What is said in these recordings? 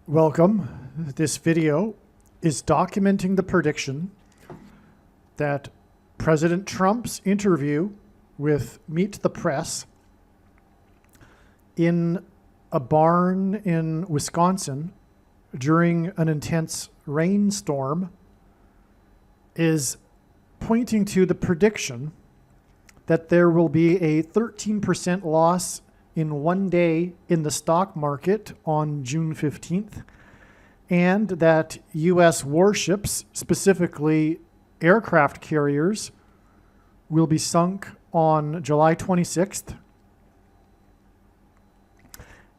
Welcome. This video is documenting the prediction that President Trump's interview with Meet the Press in a barn in Wisconsin during an intense rainstorm is pointing to the prediction that there will be a 13% loss in one day in the stock market on June 15th, and that U.S. warships, specifically aircraft carriers, will be sunk on July 26th,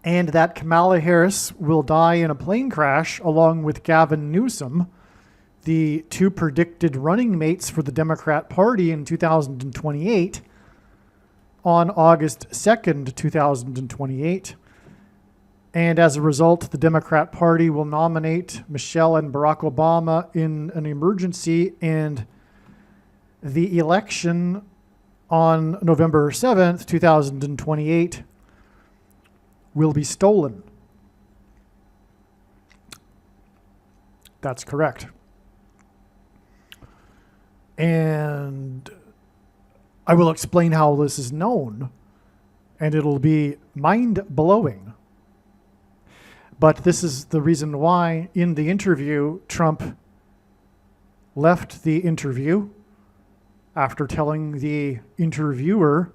and that Kamala Harris will die in a plane crash along with Gavin Newsom, the two predicted running mates for the Democrat Party in 2028, on August 2nd, 2028. And as a result, the Democrat Party will nominate Michelle and Barack Obama in an emergency, and the election on November 7th, 2028 will be stolen. That's correct. And I will explain how this is known, and it'll be mind-blowing. But this is the reason why in the interview, Trump left the interview after telling the interviewer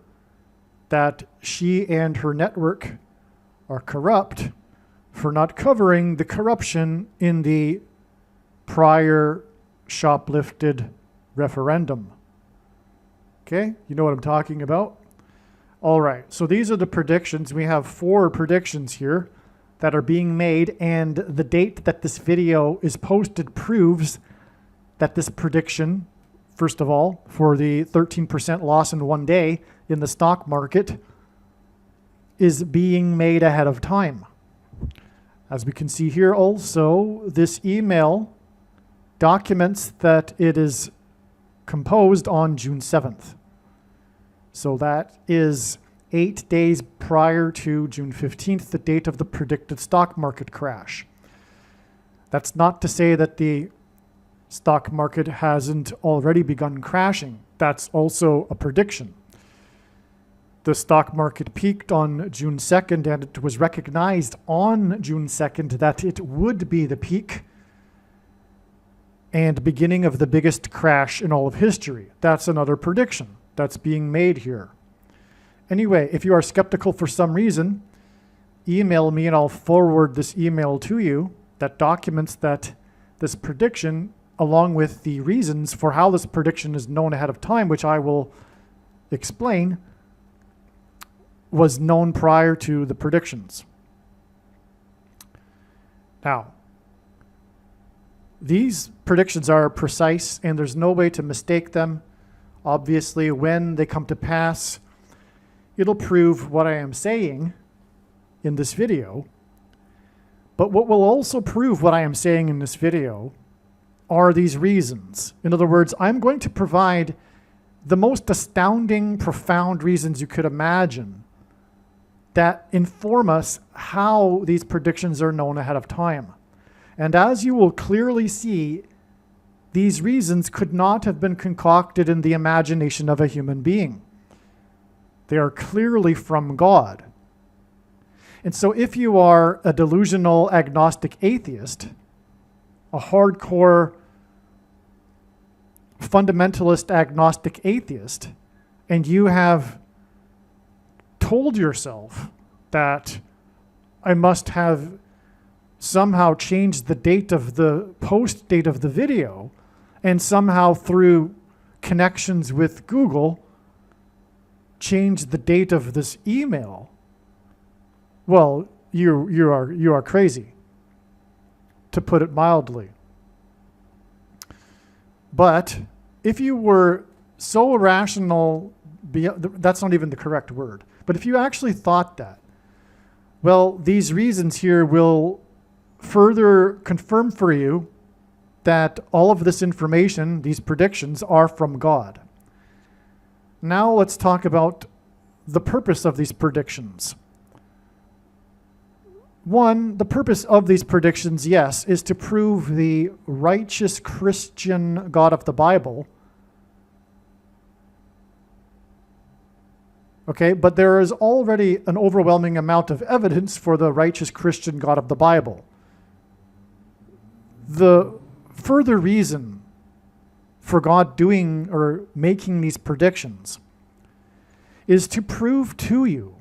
that she and her network are corrupt for not covering the corruption in the prior shoplifted referendum. Okay, you know what I'm talking about? All right, so these are the predictions. We have 4 predictions here that are being made, and the date that this video is posted proves that this prediction, first of all, for the 13% loss in one day in the stock market, is being made ahead of time. As we can see here also, this email documents that it is composed on June 7th. So that is 8 days prior to June 15th, the date of the predicted stock market crash. That's not to say that the stock market hasn't already begun crashing. That's also a prediction. The stock market peaked on June 2nd, and it was recognized on June 2nd that it would be the peak and beginning of the biggest crash in all of history. That's another prediction that's being made here. Anyway, if you are skeptical for some reason, email me and I'll forward this email to you that documents that this prediction, along with the reasons for how this prediction is known ahead of time, which I will explain, was known prior to the predictions. Now, these predictions are precise and there's no way to mistake them. Obviously, when they come to pass, it'll prove what I am saying in this video. But what will also prove what I am saying in this video are these reasons. In other words, I'm going to provide the most astounding, profound reasons you could imagine that inform us how these predictions are known ahead of time. And as you will clearly see, these reasons could not have been concocted in the imagination of a human being. They are clearly from God. And so if you are a delusional agnostic atheist, a hardcore fundamentalist agnostic atheist, and you have told yourself that I must have somehow changed the date of the post date of the video, and somehow through connections with Google changed the date of this email, well, you are crazy, to put it mildly. But if you were so irrational, that's not even the correct word, but if you actually thought that, well, these reasons here will further confirm for you that all of this information, these predictions, are from God. Now let's talk about the purpose of these predictions. One, the purpose of these predictions, yes, is to prove the righteous Christian God of the Bible. Okay, but there is already an overwhelming amount of evidence for the righteous Christian God of the Bible. The further reason for God doing or making these predictions is to prove to you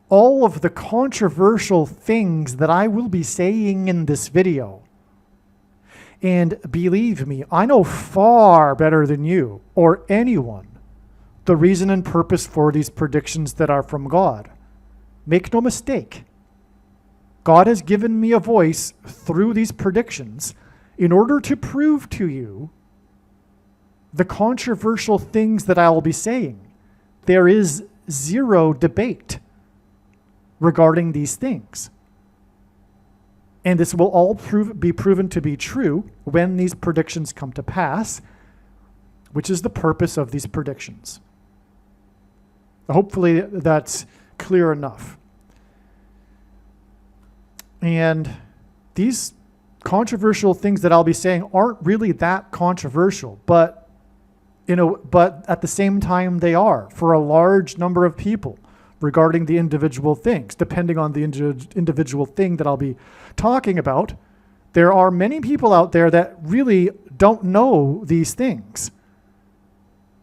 all of the controversial things that I will be saying in this video. And believe me, I know far better than you or anyone the reason and purpose for these predictions that are from God. Make no mistake. God has given me a voice through these predictions in order to prove to you the controversial things that I will be saying. There is zero debate regarding these things. And this will all be proven to be true when these predictions come to pass, which is the purpose of these predictions. Hopefully that's clear enough. And these controversial things that I'll be saying aren't really that controversial, but at the same time they are for a large number of people regarding the individual things. Depending on the individual thing that I'll be talking about, there are many people out there that really don't know these things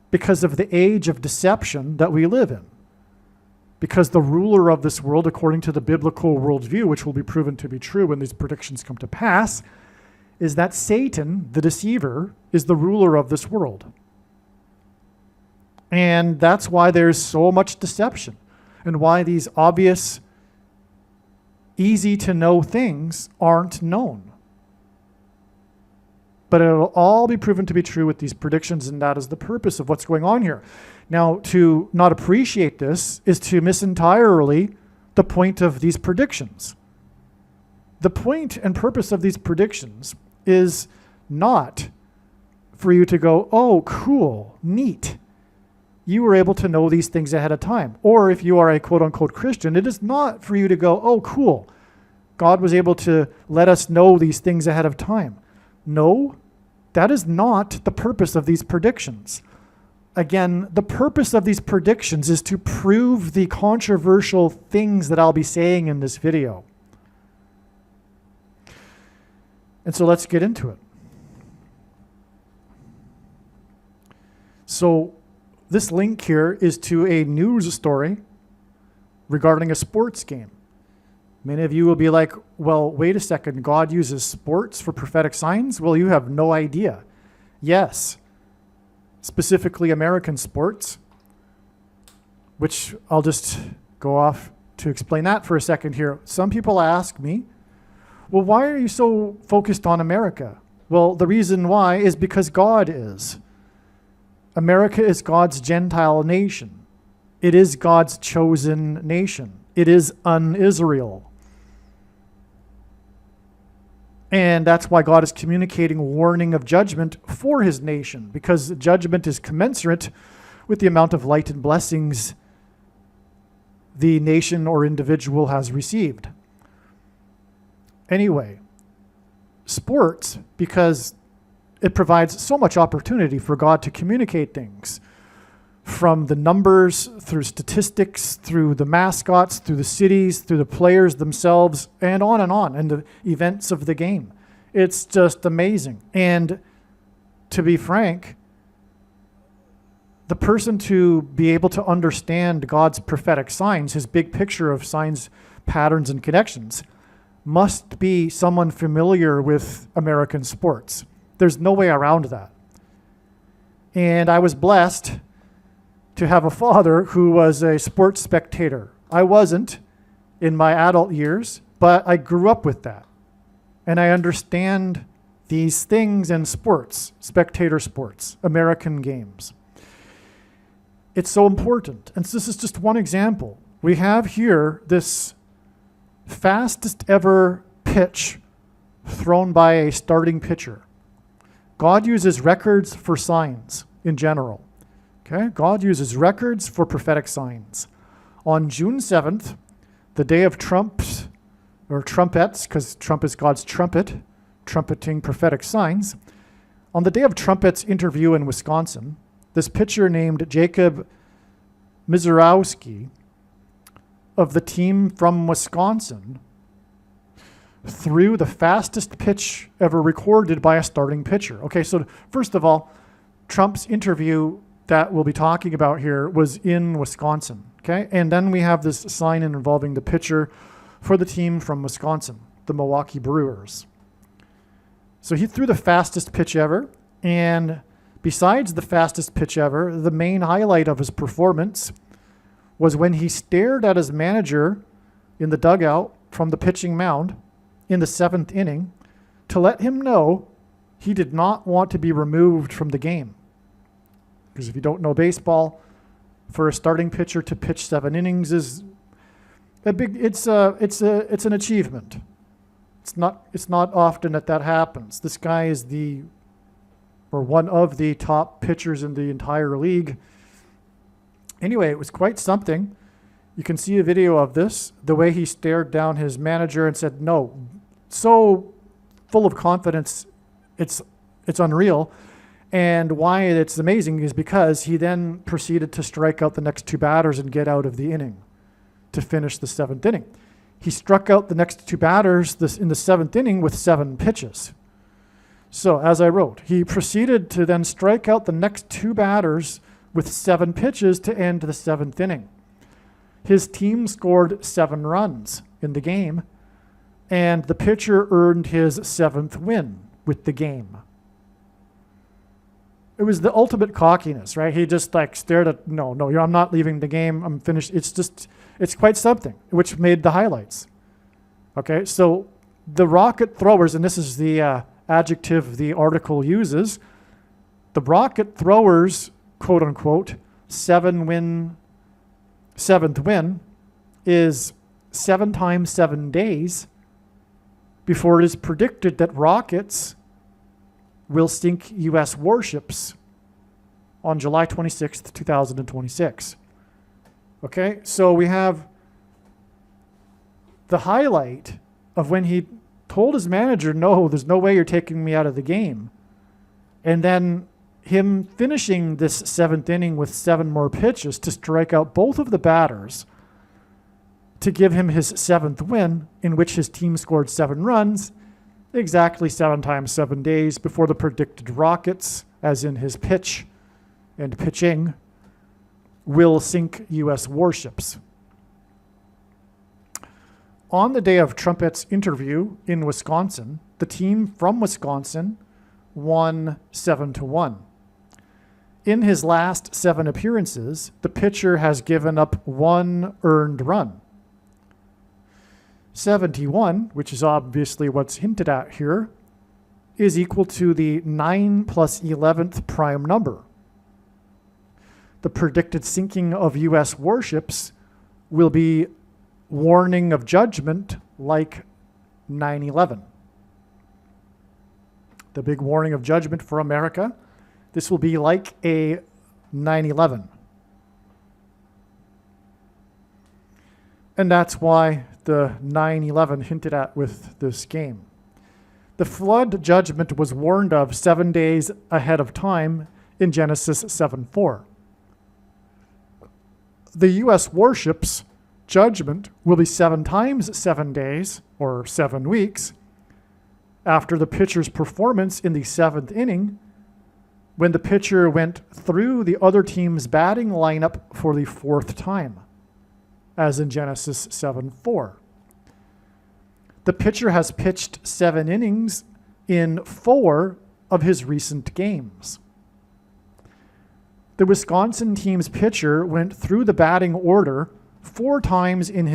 because of the age of deception that we live in. Because the ruler of this world, according to the biblical worldview, which will be proven to be true when these predictions come to pass, is that Satan, the deceiver, is the ruler of this world. And that's why there's so much deception, and why these obvious, easy to know things aren't known. But it'll all be proven to be true with these predictions, and that is the purpose of what's going on here. Now, to not appreciate this is to miss entirely the point of these predictions. The point and purpose of these predictions is not for you to go, oh, cool, neat. You were able to know these things ahead of time. Or if you are a quote-unquote Christian, it is not for you to go, oh, cool. God was able to let us know these things ahead of time. No, that is not the purpose of these predictions. Again, the purpose of these predictions is to prove the controversial things that I'll be saying in this video. And so let's get into it. So this link here is to a news story regarding a sports game. Many of you will be like, well, wait a second, God uses sports for prophetic signs? Well, you have no idea. Yes, specifically American sports, which I'll just go off to explain that for a second here. Some people ask me, well, why are you so focused on America? Well, the reason why is because God is. America is God's Gentile nation. It is God's chosen nation. It is un-Israel. And that's why God is communicating warning of judgment for his nation, because judgment is commensurate with the amount of light and blessings the nation or individual has received. Anyway, sports, because it provides so much opportunity for God to communicate things, from the numbers, through statistics, through the mascots, through the cities, through the players themselves, and the events of the game. It's just amazing. And to be frank, the person to be able to understand God's prophetic signs, his big picture of signs, patterns, and connections, must be someone familiar with American sports. There's no way around that. And I was blessed to have a father who was a sports spectator. I wasn't in my adult years, but I grew up with that. And I understand these things in sports, spectator sports, American games. It's so important. And so this is just one example. We have here this fastest ever pitch thrown by a starting pitcher. God uses records for signs in general. Okay? God uses records for prophetic signs. On June 7th, the day of Trump's or trumpets, because Trump is God's trumpet, trumpeting prophetic signs. On the day of Trumpet's interview in Wisconsin, this pitcher named Jacob Mizorowski of the team from Wisconsin threw the fastest pitch ever recorded by a starting pitcher. Okay, so first of all, Trump's interview that we'll be talking about here was in Wisconsin. Okay, and then we have this sign involving the pitcher for the team from Wisconsin, the Milwaukee Brewers. So he threw the fastest pitch ever, and besides the fastest pitch ever, the main highlight of his performance was when he stared at his manager in the dugout from the pitching mound in the 7th inning to let him know he did not want to be removed from the game. Because if you don't know baseball, for a starting pitcher to pitch 7 innings is a big. It's an achievement. It's not often that happens. This guy is one of the top pitchers in the entire league. Anyway, it was quite something. You can see a video of this, the way he stared down his manager and said no, so full of confidence, it's unreal. And why it's amazing is because he then proceeded to strike out the next 2 batters and get out of the inning to finish the 7th inning. He struck out the next 2 batters in the 7th inning with 7 pitches. So as I wrote, he proceeded to then strike out the next 2 batters with 7 pitches to end the 7th inning. His team scored 7 runs in the game, and the pitcher earned his 7th win with the game. It was the ultimate cockiness, right? He just stared at, no, I'm not leaving the game. I'm finished. It's quite something, which made the highlights. Okay, so the rocket throwers, and this is the adjective the article uses, the rocket throwers, quote unquote, 7th win is 7 times 7 days before it is predicted that rockets will sink U.S. warships on July 26th, 2026. Okay, so we have the highlight of when he told his manager, no, there's no way you're taking me out of the game. And then him finishing this 7th inning with 7 more pitches to strike out both of the batters to give him his 7th win, in which his team scored 7 runs, exactly 7 times 7 days before the predicted rockets, as in his pitch and pitching, will sink U.S. warships. On the day of Trumpet's interview in Wisconsin, the team from Wisconsin won 7-1. In his last 7 appearances, the pitcher has given up 1 earned run. 71, which is obviously what's hinted at here, is equal to the 9 plus 11th prime number. The predicted sinking of U.S. warships will be warning of judgment like 9/11. The big warning of judgment for America. This will be like a 9/11. And that's why the 9/11 hinted at with this game. The flood judgment was warned of 7 days ahead of time in Genesis 7:4. The U.S. warships judgment will be 7 times 7 days, or 7 weeks, after the pitcher's performance in the 7th inning, when the pitcher went through the other team's batting lineup for the 4th time, as in Genesis 7:4. The pitcher has pitched 7 innings in 4 of his recent games. The Wisconsin team's pitcher went through the batting order 4 times in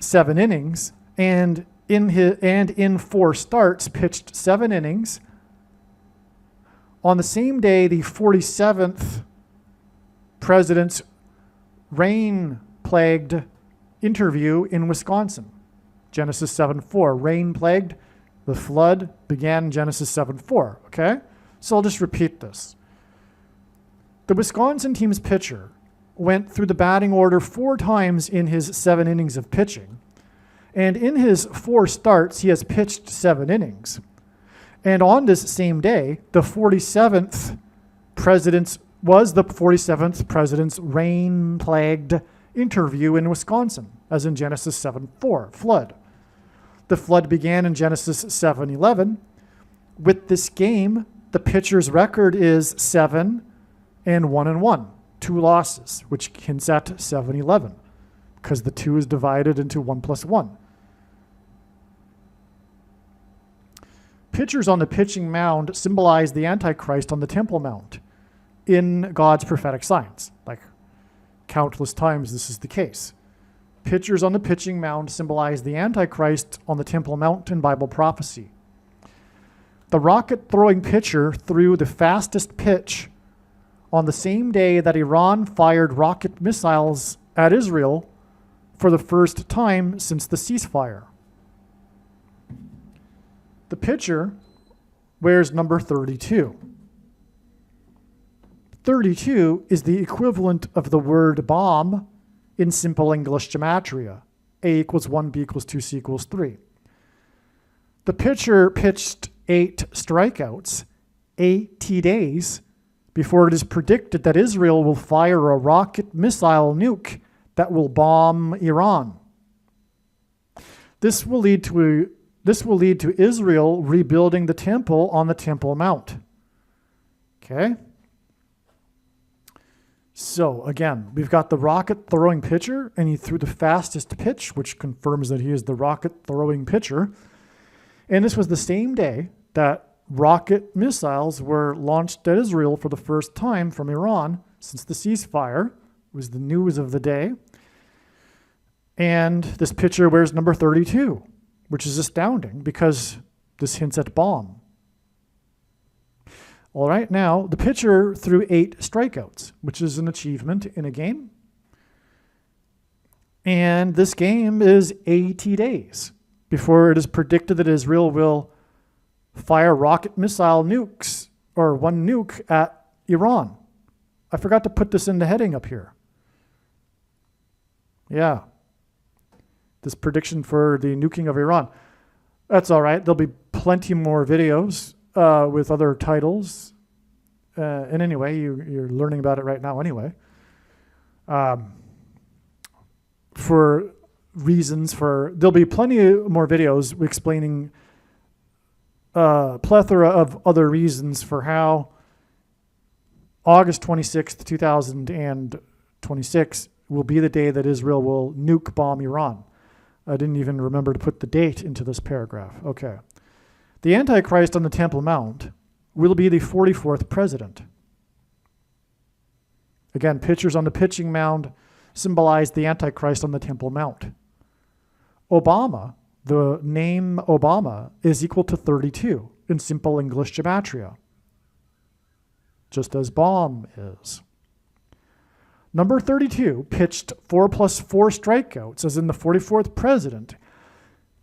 7 innings, and in 4 starts pitched 7 innings. On the same day, the 47th president's rain-plagued interview in Wisconsin, Genesis 7:4. Rain-plagued, the flood began in Genesis 7:4. Okay, so I'll just repeat this. The Wisconsin team's pitcher went through the batting order 4 times in his 7 innings of pitching. And in his 4 starts, he has pitched 7 innings. And on this same day, the 47th president's rain-plagued interview in Wisconsin, as in Genesis 7:4, flood. The flood began in Genesis 7:11. With this game, the pitcher's record is 7-1-1, 2 losses, which hints at 7-11, because the 2 is divided into 1 plus 1. Pitchers on the pitching mound symbolize the Antichrist on the Temple Mount in God's prophetic signs. Like countless times this is the case. Pitchers on the pitching mound symbolize the Antichrist on the Temple Mount in Bible prophecy. The rocket-throwing pitcher threw the fastest pitch on the same day that Iran fired rocket missiles at Israel for the first time since the ceasefire. The pitcher wears number 32. 32 is the equivalent of the word bomb in simple English gematria. A equals 1, B equals 2, C equals 3. The pitcher pitched 8 strikeouts, 80 days before it is predicted that Israel will fire a rocket missile nuke that will bomb Iran. This will lead to Israel rebuilding the temple on the Temple Mount. Okay? So, again, we've got the rocket-throwing pitcher, and he threw the fastest pitch, which confirms that he is the rocket-throwing pitcher. And this was the same day that rocket missiles were launched at Israel for the first time from Iran since the ceasefire. It was the news of the day. And this pitcher wears number 32, which is astounding because this hints at bomb. All right, now the pitcher threw 8 strikeouts, which is an achievement in a game. And this game is 80 days before it is predicted that Israel will fire rocket missile nukes, or 1 nuke at Iran. I forgot to put this in the heading up here. Yeah. This prediction for the nuking of Iran. That's all right. There'll be plenty more videos with other titles. And anyway, you're learning about it right now anyway. There'll be plenty more videos explaining a plethora of other reasons for how August 26th, 2026 will be the day that Israel will nuke bomb Iran. I didn't even remember to put the date into this paragraph. Okay. The Antichrist on the Temple Mount will be the 44th president. Again, pitchers on the pitching mound symbolize the Antichrist on the Temple Mount. Obama, the name Obama, is equal to 32 in simple English gematria, just as bomb is. Number 32 pitched 4 plus 4 strikeouts, as in the 44th president,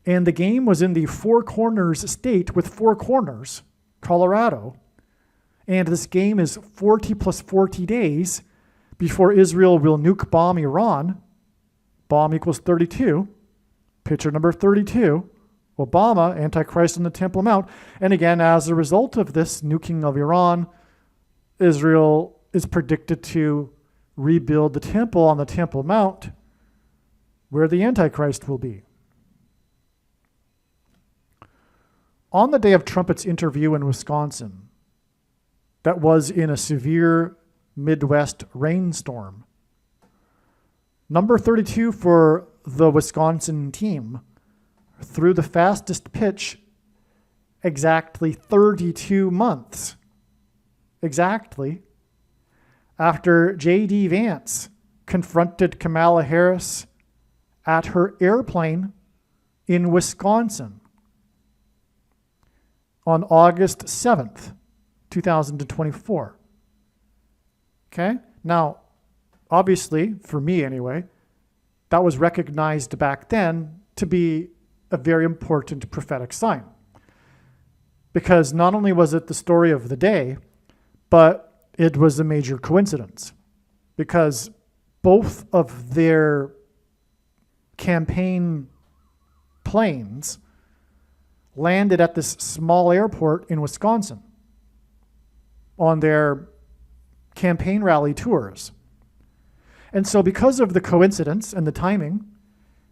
and the game was in the Four Corners state with 4 corners, Colorado, and this game is 40 plus 40 days before Israel will nuke bomb Iran. Bomb equals 32. Pitcher number 32, Obama, Antichrist on the Temple Mount. And again, as a result of this nuking of Iran, Israel is predicted to rebuild the temple on the Temple Mount, where the Antichrist will be. On the day of Trumpet's interview in Wisconsin, that was in a severe Midwest rainstorm, number 32 for the Wisconsin team threw the fastest pitch exactly 32 months. Exactly. After J.D. Vance confronted Kamala Harris at her airplane in Wisconsin on August 7th, 2024. Okay? Now, obviously, for me anyway, that was recognized back then to be a very important prophetic sign. Because not only was it the story of the day, but it was a major coincidence. Because both of their campaign planes landed at this small airport in Wisconsin on their campaign rally tours. And so because of the coincidence and the timing,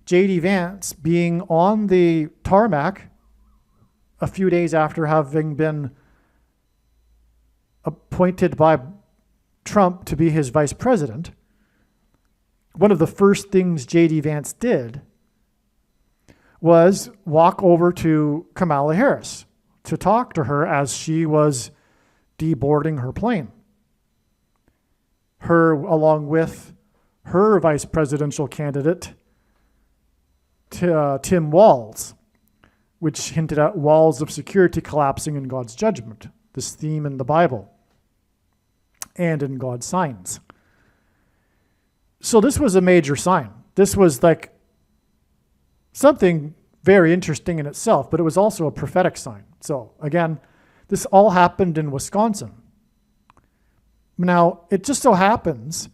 J.D. Vance being on the tarmac a few days after having been appointed by Trump to be his vice president, one of the first things J.D. Vance did was walk over to Kamala Harris to talk to her as she was deboarding her plane. Her, along with her vice presidential candidate, Tim Walz, which hinted at walls of security collapsing in God's judgment, this theme in the Bible and in God's signs. So this was a major sign. This was like something very interesting in itself, but it was also a prophetic sign. So again, this all happened in Wisconsin. Now, it just so happens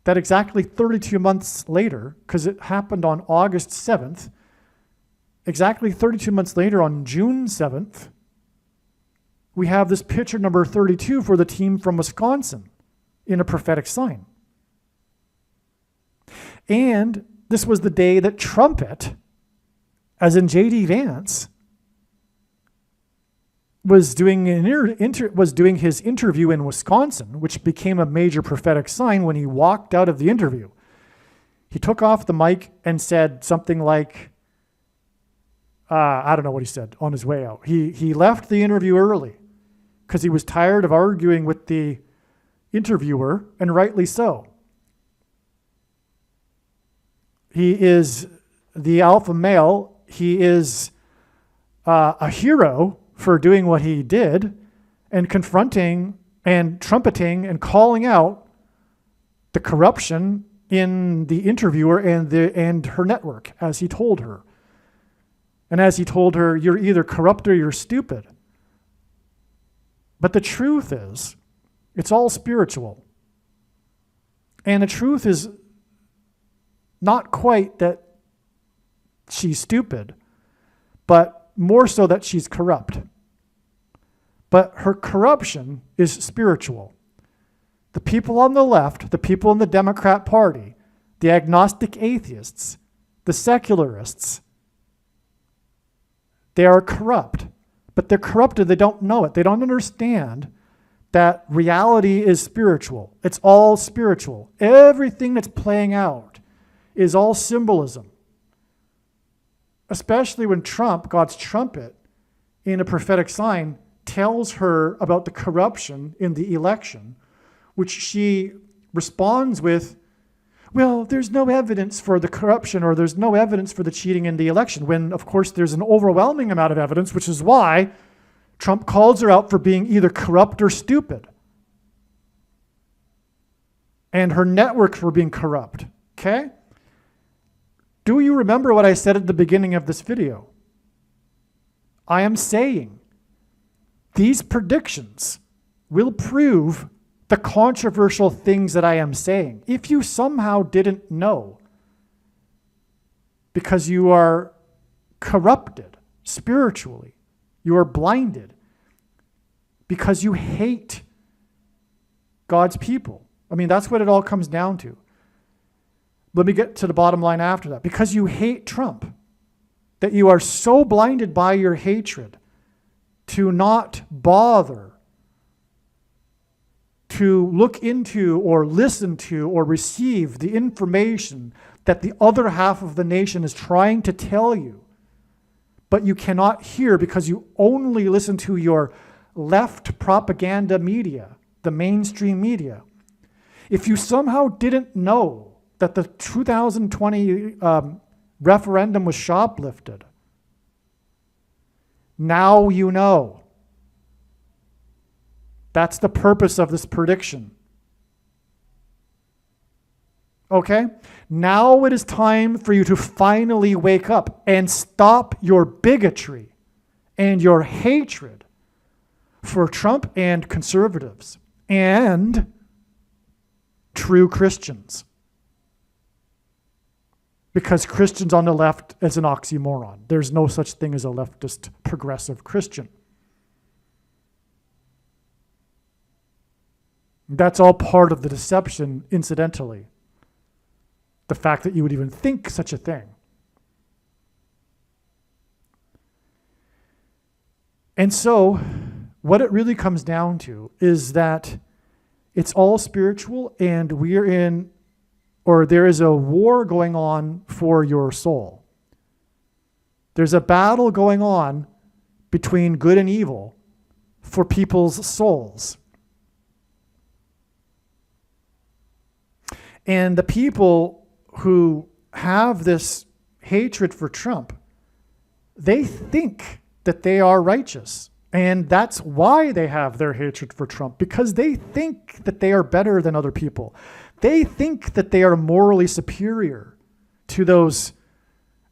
that exactly 32 months later, because it happened on August 7th, exactly 32 months later on June 7th, we have this picture number 32 for the team from Wisconsin in a prophetic sign. And this was the day that Trumpet, as in J.D. Vance, was doing his interview in Wisconsin, which became a major prophetic sign when he walked out of the interview. He took off the mic and said something like, I don't know what he said on his way out. He left the interview early because he was tired of arguing with the interviewer, and rightly so. He is the alpha male. He is a hero for doing what he did and confronting and trumpeting and calling out the corruption in the interviewer and her network, as he told her. And as he told her, you're either corrupt or you're stupid. But the truth is, it's all spiritual. And the truth is not quite that she's stupid, but more so that she's corrupt. But her corruption is spiritual. The people on the left, the people in the Democrat Party, the agnostic atheists, the secularists, they are corrupt. But they're corrupted. They don't know it. They don't understand that reality is spiritual. It's all spiritual. Everything that's playing out is all symbolism. Especially when Trump, God's trumpet, in a prophetic sign, tells her about the corruption in the election, which she responds with, well, there's no evidence for the corruption or there's no evidence for the cheating in the election, when, of course, there's an overwhelming amount of evidence, which is why Trump calls her out for being either corrupt or stupid. And her networks were being corrupt. Okay? Do you remember what I said at the beginning of this video? I am saying these predictions will prove the controversial things that I am saying. If you somehow didn't know, because you are corrupted spiritually, you are blinded, because you hate God's people. I mean, that's what it all comes down to. Let me get to the bottom line after that. Because you hate Trump, that you are so blinded by your hatred to not bother to look into or listen to or receive the information that the other half of the nation is trying to tell you, but you cannot hear because you only listen to your left propaganda media, the mainstream media. If you somehow didn't know that the 2020 referendum was shoplifted, now you know. That's the purpose of this prediction. Okay? Now it is time for you to finally wake up and stop your bigotry and your hatred for Trump and conservatives and true Christians. because Christians on the left is an oxymoron. There's no such thing as a leftist progressive Christian. That's all part of the deception, incidentally. The fact that you would even think such a thing. And so, what it really comes down to is that it's all spiritual, and there is a war going on for your soul. There's a battle going on between good and evil for people's souls. And the people who have this hatred for Trump, they think that they are righteous. And that's why they have their hatred for Trump, because they think that they are better than other people. They think that they are morally superior to those,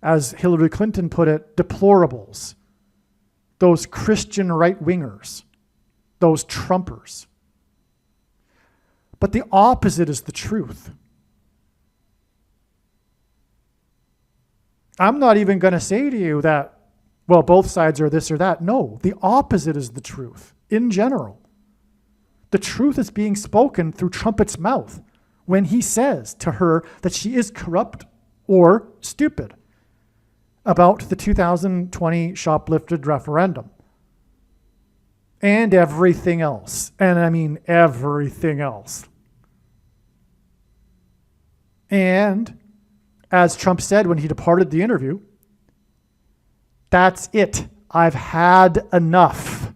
as Hillary Clinton put it, deplorables, those Christian right-wingers, those Trumpers. But the opposite is the truth. I'm not even going to say to you that, well, both sides are this or that. No, the opposite is the truth in general. The truth is being spoken through Trump's mouth when he says to her that she is corrupt or stupid about the 2020 shoplifted referendum and everything else. And I mean everything else. And as Trump said when he departed the interview, that's it. I've had enough.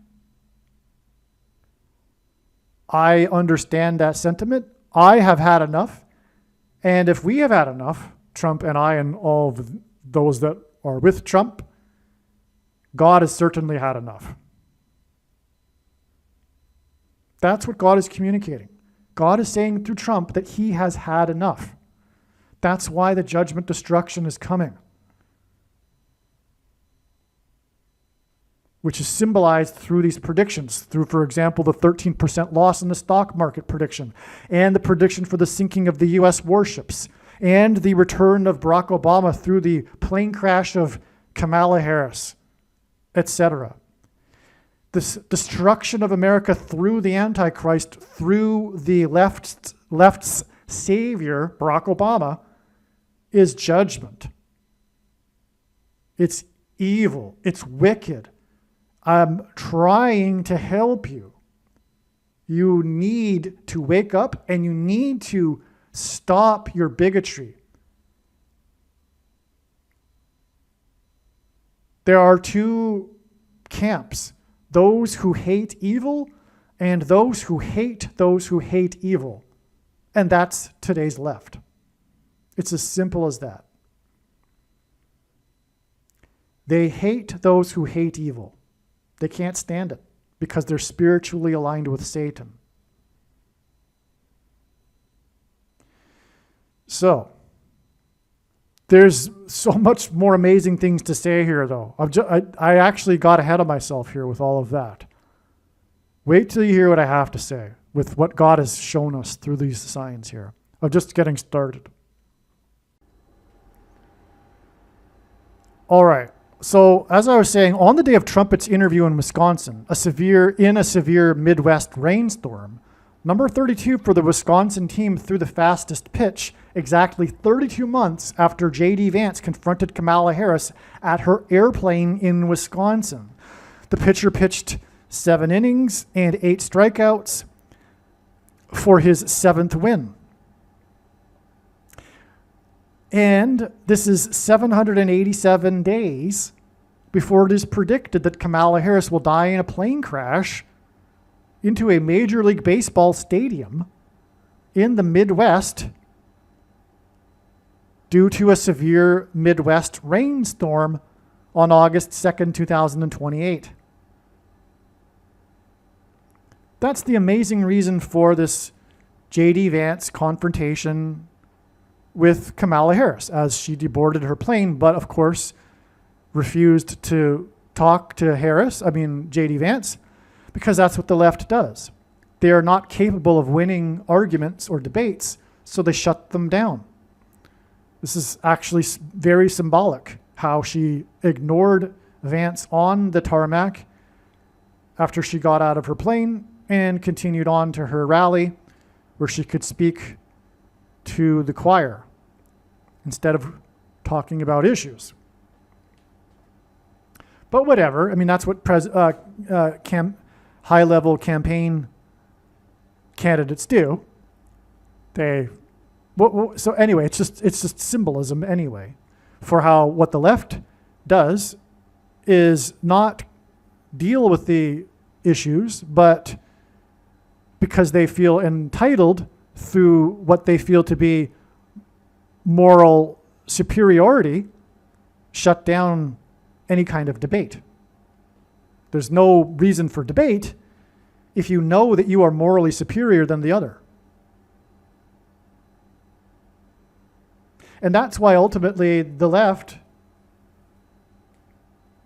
I understand that sentiment. I have had enough. And if we have had enough, Trump and I and all of those that are with Trump, God has certainly had enough. That's what God is communicating. God is saying through Trump that he has had enough. That's why the judgment destruction is coming, which is symbolized through these predictions, through, for example, the 13% loss in the stock market prediction, and the prediction for the sinking of the U.S. warships, and the return of Barack Obama through the plane crash of Kamala Harris, etc. This destruction of America through the Antichrist, through the left's savior, Barack Obama, is judgment. It's evil. It's wicked. I'm trying to help you. You need to wake up and you need to stop your bigotry. There are two camps, those who hate evil and those who hate evil. And that's today's left. It's as simple as that. They hate those who hate evil. They can't stand it because they're spiritually aligned with Satan. So, there's so much more amazing things to say here, though. I actually got ahead of myself here with all of that. Wait till you hear what I have to say with what God has shown us through these signs here. I'm just getting started. All right. So, as I was saying, on the day of Trump's interview in Wisconsin, a severe Midwest rainstorm, number 32 for the Wisconsin team threw the fastest pitch exactly 32 months after J.D. Vance confronted Kamala Harris at her airplane in Wisconsin. The pitcher pitched 7 innings and 8 strikeouts for his 7th win. And this is 787 days before it is predicted that Kamala Harris will die in a plane crash into a Major League Baseball stadium in the Midwest due to a severe Midwest rainstorm on August 2nd, 2028. That's the amazing reason for this J.D. Vance confrontation with Kamala Harris as she deboarded her plane, but of course refused to talk to J.D. Vance, because that's what the left does. They are not capable of winning arguments or debates, so they shut them down. This is actually very symbolic, how she ignored Vance on the tarmac after she got out of her plane and continued on to her rally where she could speak to the choir instead of talking about issues. But whatever. I mean, that's what high-level campaign candidates do. So anyway, it's just symbolism anyway for how what the left does is not deal with the issues, but because they feel entitled through what they feel to be moral superiority, shut down any kind of debate. There's no reason for debate if you know that you are morally superior than the other. And that's why ultimately the left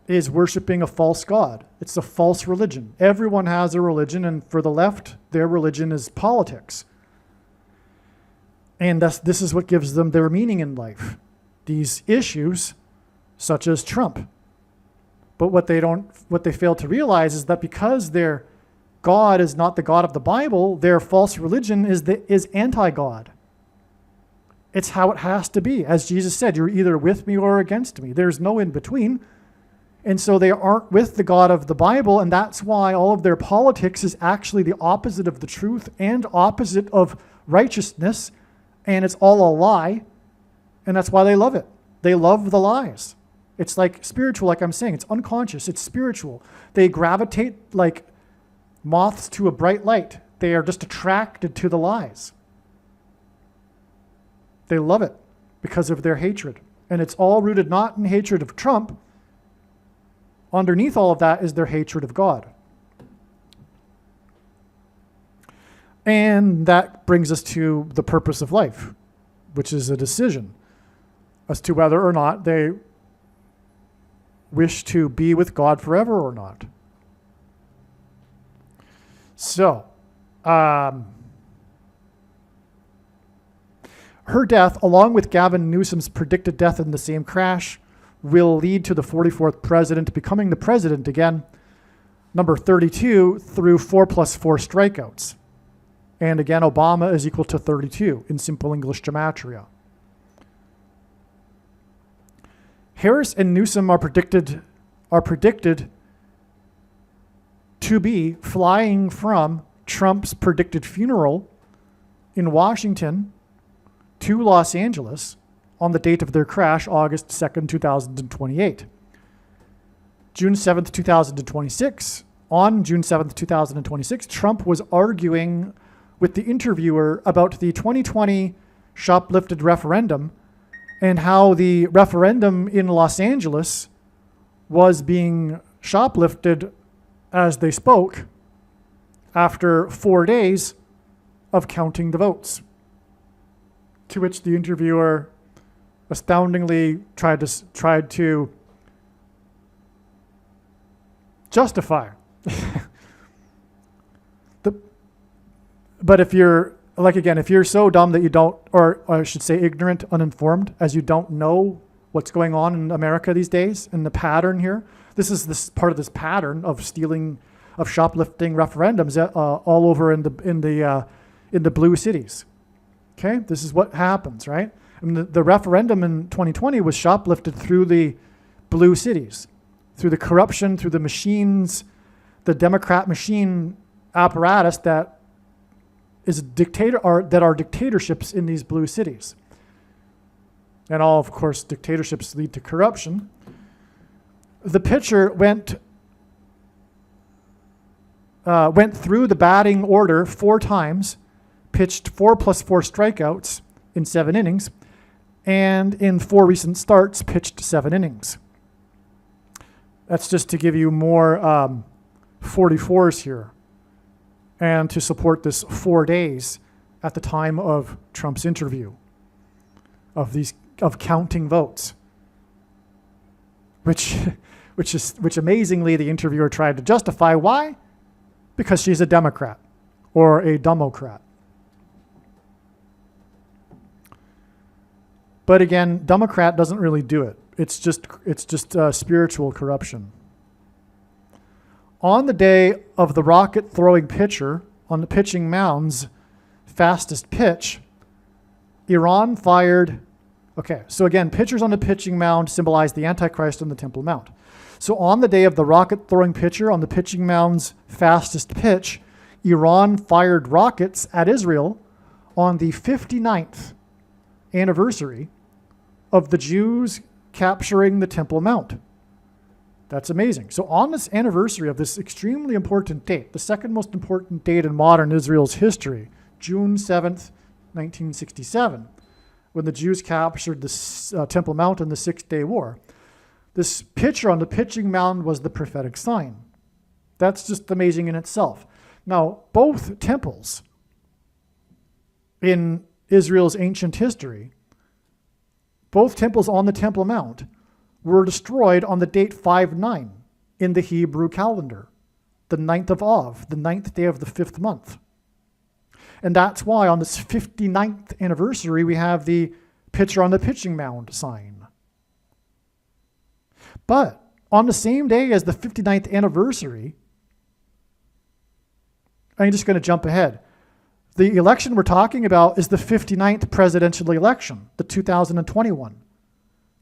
is worshiping a false god. It's a false religion. Everyone has a religion, and for the left, their religion is politics. And this is what gives them their meaning in life. These issues, such as Trump. But what they fail to realize is that because their God is not the God of the Bible, their false religion is anti-God. It's how it has to be. As Jesus said, you're either with me or against me. There's no in between. And so they aren't with the God of the Bible, and that's why all of their politics is actually the opposite of the truth and opposite of righteousness, and it's all a lie, and that's why they love it. They love the lies. It's like spiritual, like I'm saying. It's unconscious. It's spiritual. They gravitate like moths to a bright light. They are just attracted to the lies. They love it because of their hatred. And it's all rooted not in hatred of Trump. Underneath all of that is their hatred of God. And that brings us to the purpose of life, which is a decision as to whether or not they wish to be with God forever or not. So, her death, along with Gavin Newsom's predicted death in the same crash, will lead to the 44th president becoming the president again, number 32, through 4+4 strikeouts. And again, Obama is equal to 32 in simple English gematria. Harris and Newsom are predicted to be flying from Trump's predicted funeral in Washington to Los Angeles on the date of their crash, August 2nd, 2028. June 7th, 2026. On June 7th, 2026, Trump was arguing with the interviewer about the 2020 shoplifted referendum and how the referendum in Los Angeles was being shoplifted as they spoke after 4 days of counting the votes. To which the interviewer astoundingly tried to justify. But if you're so dumb that you don't, or I should say ignorant, uninformed, as you don't know what's going on in America these days and the pattern here, this is this part of this pattern of stealing, of shoplifting referendums all over in the blue cities. Okay, this is what happens, right? I mean, the referendum in 2020 was shoplifted through the blue cities, through the corruption, through the machines, the Democrat machine apparatus that is that are dictatorships in these blue cities. And all, of course, dictatorships lead to corruption. The pitcher went through the batting order 4 times, pitched 4+4 strikeouts in 7 innings, and in 4 recent starts, pitched 7 innings. That's just to give you more 44s here, and to support this 4 days at the time of Trump's interview of counting votes, which amazingly the interviewer tried to justify. Why? Because she's a Democrat or a Democrat. But again, Democrat doesn't really do it. It's just spiritual corruption. On the day of the rocket throwing pitcher on the pitching mound's fastest pitch, Iran fired. Okay, so again, pitchers on the pitching mound symbolize the Antichrist on the Temple Mount. So on the day of the rocket throwing pitcher on the pitching mound's fastest pitch, Iran fired rockets at Israel on the 59th anniversary of the Jews capturing the Temple Mount. That's amazing. So on this anniversary of this extremely important date, the second most important date in modern Israel's history, June 7th, 1967, when the Jews captured the Temple Mount in the Six-Day War, this pitcher on the pitching mound was the prophetic sign. That's just amazing in itself. Now, both temples in Israel's ancient history, both temples on the Temple Mount, were destroyed on the date 5/9 in the Hebrew calendar, the 9th of Av, the 9th day of the 5th month. And that's why on this 59th anniversary, we have the pitcher on the pitching mound sign. But on the same day as the 59th anniversary, I'm just going to jump ahead. The election we're talking about is the 59th presidential election, the 2021.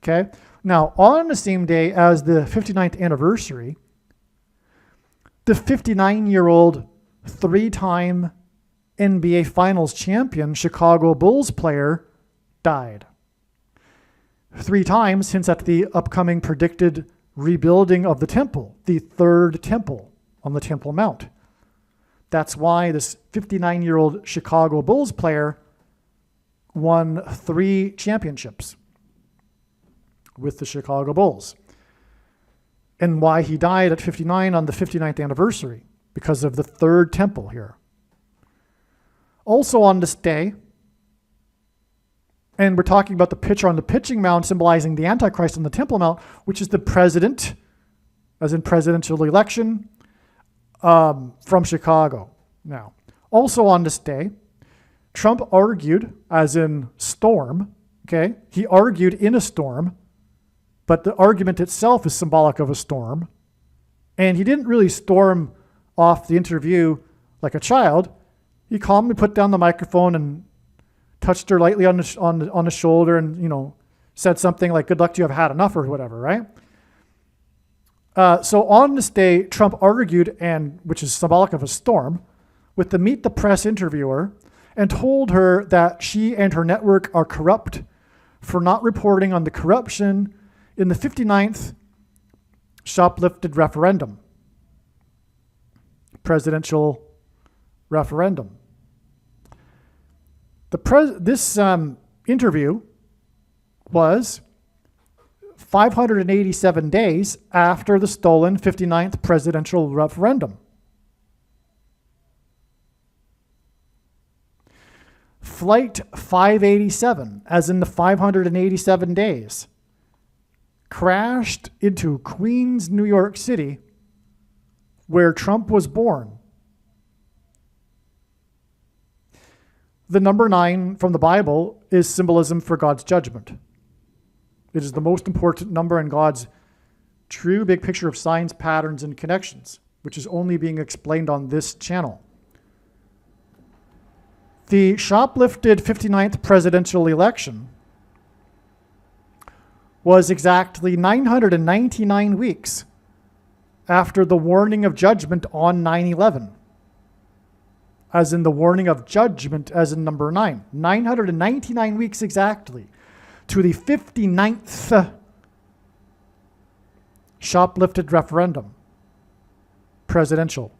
Okay? Now, on the same day as the 59th anniversary, the 59-year-old three-time NBA Finals champion Chicago Bulls player died. 3 times hints at the upcoming predicted rebuilding of the temple, the third temple on the Temple Mount. That's why this 59-year-old Chicago Bulls player won 3 championships with the Chicago Bulls. And why he died at 59 on the 59th anniversary, because of the third temple here. Also on this day, and we're talking about the pitcher on the pitching mound symbolizing the Antichrist on the Temple Mount, which is the president, as in presidential election, from Chicago. Now, also on this day, Trump argued, as in storm, okay? He argued in a storm, but the argument itself is symbolic of a storm. And he didn't really storm off the interview like a child. He calmly put down the microphone and touched her lightly on the shoulder and, said something like, "Good luck to you, I've had enough," or whatever, right? So on this day, Trump argued, which is symbolic of a storm, with the Meet the Press interviewer and told her that she and her network are corrupt for not reporting on the corruption in the 59th shoplifted referendum, presidential referendum. This interview was 587 days after the stolen 59th presidential referendum. Flight 587, as in the 587 days, crashed into Queens, New York City, where Trump was born. The number 9 from the Bible is symbolism for God's judgment. It is the most important number in God's true big picture of signs, patterns, and connections, which is only being explained on this channel. The shoplifted 59th presidential election was exactly 999 weeks after the warning of judgment on 9/11. As in the warning of judgment, as in number 9. 999 weeks exactly to the 59th shoplifted referendum, presidential,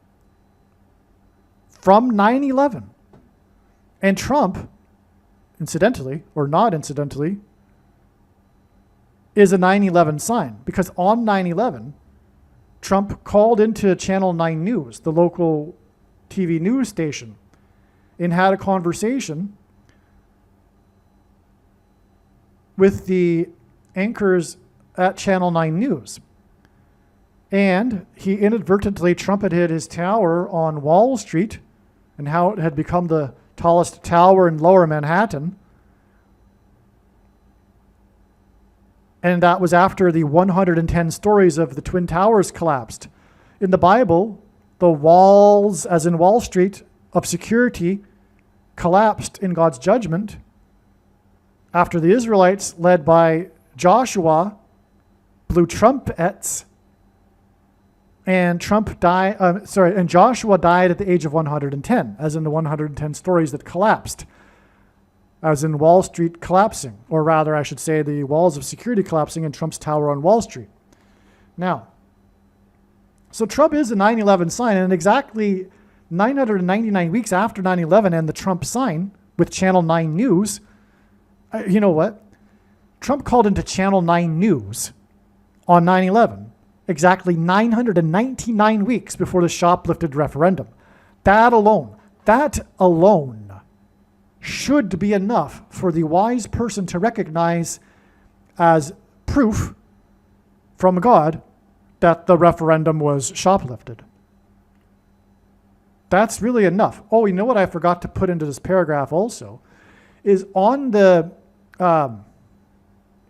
from 9/11. And Trump, incidentally, or not incidentally, is a 9/11 sign, because on 9/11, Trump called into Channel 9 News, the local TV news station, and had a conversation with the anchors at Channel 9 News. And he inadvertently trumpeted his tower on Wall Street and how it had become the tallest tower in Lower Manhattan. And that was after the 110 stories of the Twin Towers collapsed. In the Bible, the walls, as in Wall Street, of security collapsed in God's judgment after the Israelites, led by Joshua, blew trumpets, and Joshua died at the age of 110, as in the 110 stories that collapsed, as in Wall Street collapsing, or rather, I should say, the walls of security collapsing in Trump's tower on Wall Street. Now, so Trump is a 9/11 sign, and exactly 999 weeks after 9/11 and the Trump sign with Channel 9 News, you know what? Trump called into Channel 9 News on 9/11, exactly 999 weeks before the shoplifted referendum. That alone should be enough for the wise person to recognize as proof from God that the referendum was shoplifted. That's really enough. Oh, you know what I forgot to put into this paragraph also is on the, well,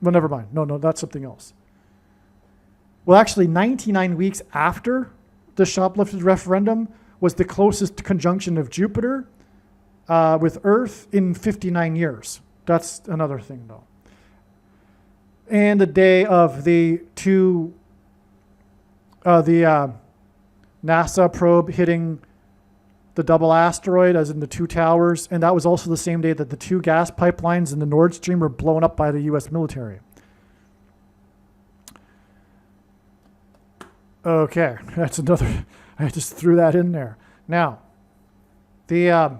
never mind. No, that's something else. Well, actually, 99 weeks after the shoplifted referendum was the closest conjunction of Jupiter with Earth in 59 years. That's another thing, though. And the day of the NASA probe hitting the double asteroid, as in the two towers, and that was also the same day that the two gas pipelines in the Nord Stream were blown up by the U.S. military. Okay, that's another, I just threw that in there. Now, but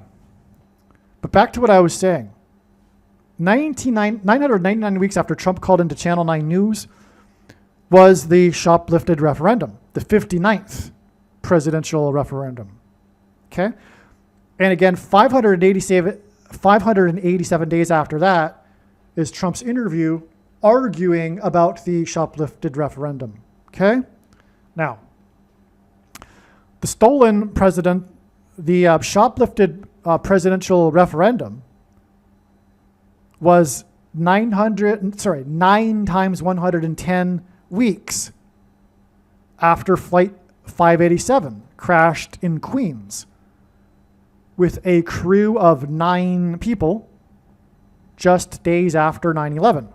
back to what I was saying. 999 weeks after Trump called into Channel 9 News was the shoplifted referendum, the 59th presidential referendum. Okay? And again, 587 days after that is Trump's interview arguing about the shoplifted referendum. Okay? Now, the shoplifted presidential referendum was 9 times 110 weeks after Flight 587 crashed in Queens with a crew of 9 people just days after 9/11.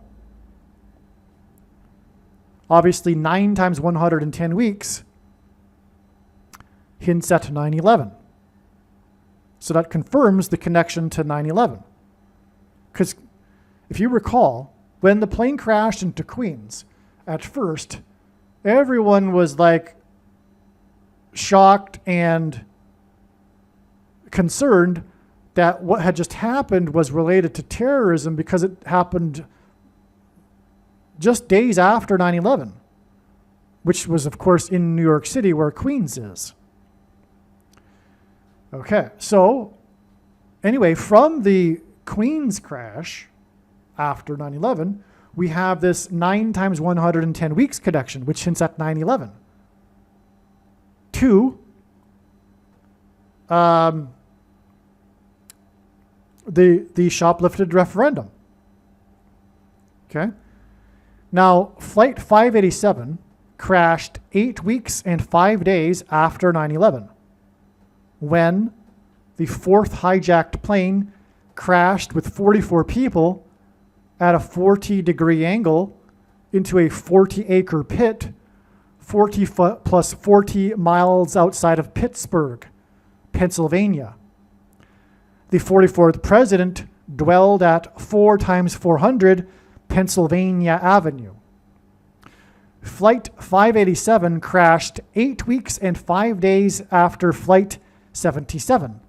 Obviously, 9 times 110 weeks hints at 9/11. So that confirms the connection to 9/11. Because if you recall, when the plane crashed into Queens, at first, everyone was like shocked and concerned that what had just happened was related to terrorism because it happened just days after 9/11, which was, of course, in New York City where Queens is. Okay, so anyway, from the Queens crash after 9/11, we have this 9 times 110 weeks connection, which hints at 9/11. 2, the shoplifted referendum. Okay. Now, Flight 587 crashed 8 weeks and 5 days after 9/11, when the 4th hijacked plane crashed with 44 people at a 40-degree angle into a 40-acre pit, 40 plus 40 miles outside of Pittsburgh, Pennsylvania. The 44th president dwelled at 4 times 400 Pennsylvania Avenue. Flight 587 crashed 8 weeks and 5 days after Flight 77,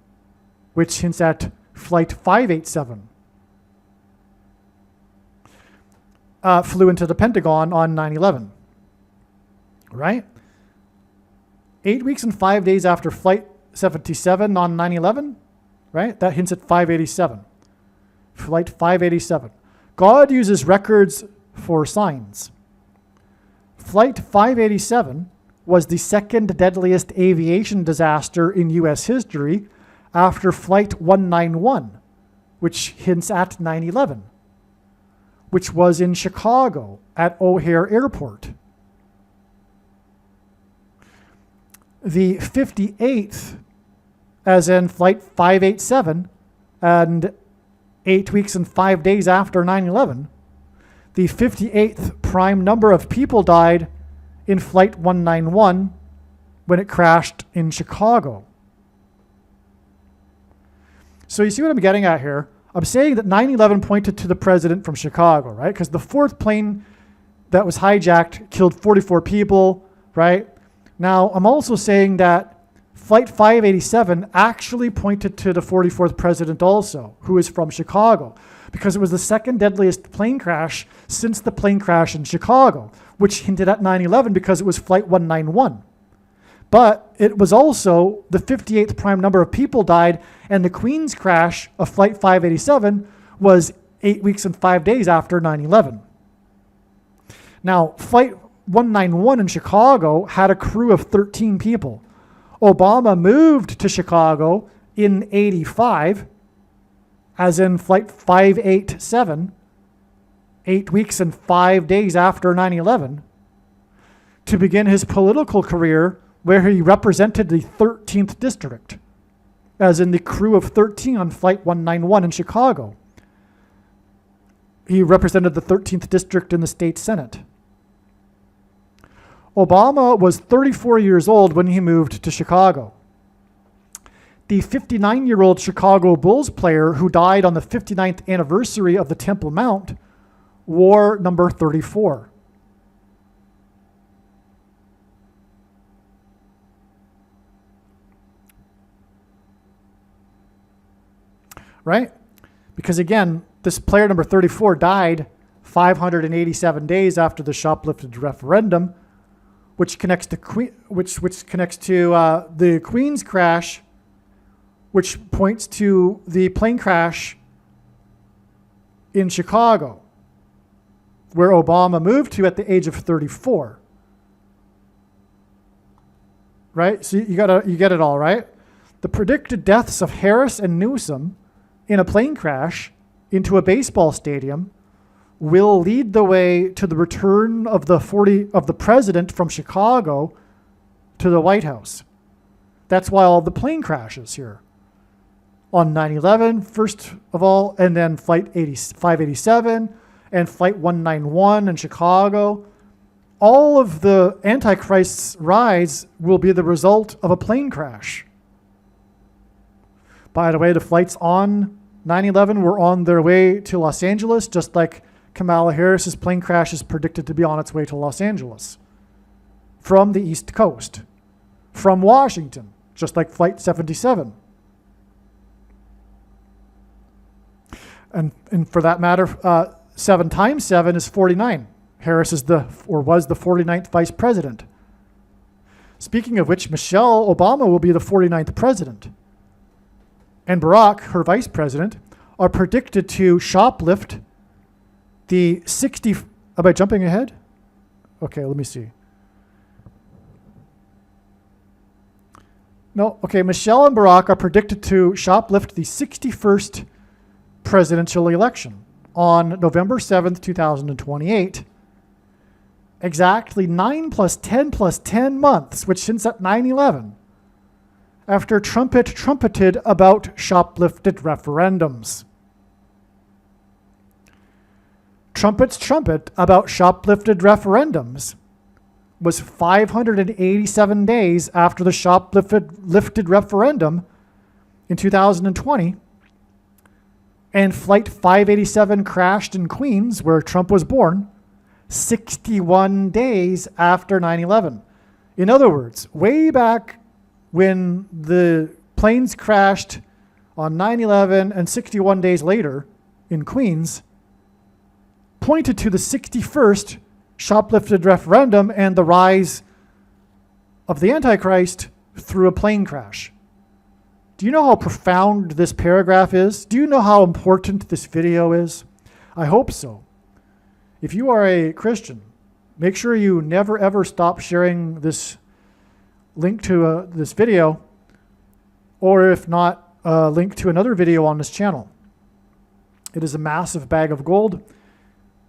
which hints at Flight 587. Flew into the Pentagon on 9/11, right? 8 weeks and 5 days after Flight 77 on 9/11, right? That hints at 587. Flight 587. God uses records for signs. Flight 587 was the second deadliest aviation disaster in U.S. history after Flight 191, which hints at 9/11. which was in Chicago at O'Hare Airport. The 58th, as in Flight 587, and 8 weeks and 5 days after 9/11, the 58th prime number of people died in Flight 191 when it crashed in Chicago. So you see what I'm getting at here? I'm saying that 9/11 pointed to the president from Chicago, right? Because the fourth plane that was hijacked killed 44 people, right? Now, I'm also saying that Flight 587 actually pointed to the 44th president also, who is from Chicago, because it was the second deadliest plane crash since the plane crash in Chicago, which hinted at 9/11 because it was Flight 191. But it was also the 58th prime number of people died, and the Queen's crash of Flight 587 was 8 weeks and 5 days after 9/11. Now, Flight 191 in Chicago had a crew of 13 people. Obama moved to Chicago in 85, as in Flight 587, 8 weeks and 5 days after 9/11, to begin his political career where he represented the 13th District, as in the crew of 13 on Flight 191 in Chicago. He represented the 13th District in the state Senate. Obama was 34 years old when he moved to Chicago. The 59-year-old Chicago Bulls player who died on the 59th anniversary of the Temple Mount wore number 34. Right? Because again, this player number 34 died 587 days after the shoplifted referendum, which connects to the Queen's crash, which points to the plane crash in Chicago, where Obama moved to at the age of 34. Right? So you get it all, right? The predicted deaths of Harris and Newsom in a plane crash into a baseball stadium will lead the way to the return of the president from Chicago to the White House. That's why all the plane crashes here. On 9/11, first of all, and then Flight 587 and Flight 191 in Chicago. All of the Antichrist's rise will be the result of a plane crash. By the way, the flights on 9/11 were on their way to Los Angeles, just like Kamala Harris's plane crash is predicted to be on its way to Los Angeles from the East Coast, from Washington, just like Flight 77. And for that matter, 7 times 7 is 49. Harris was the 49th vice president. Speaking of which, Michelle Obama will be the 49th president. And Barack, her vice president, are predicted to shoplift the 60... Am I jumping ahead? Okay, let me see. No, okay, Michelle and Barack are predicted to shoplift the 61st presidential election on November 7th, 2028. Exactly 9 plus 10 plus 10 months, which since at 9/11, after trumpeted about shoplifted referendums. Trumpet's trumpet about shoplifted referendums was 587 days after the shoplifted referendum in 2020, and Flight 587 crashed in Queens, where Trump was born, 61 days after 9/11. In other words, way back when the planes crashed on 9/11 and 61 days later in Queens, pointed to the 61st shoplifted referendum and the rise of the Antichrist through a plane crash. Do you know how profound this paragraph is? Do you know how important this video is? I hope so. If you are a Christian, make sure you never ever stop sharing this link to this video, or if not, a link to another video on this channel. It is a massive bag of gold.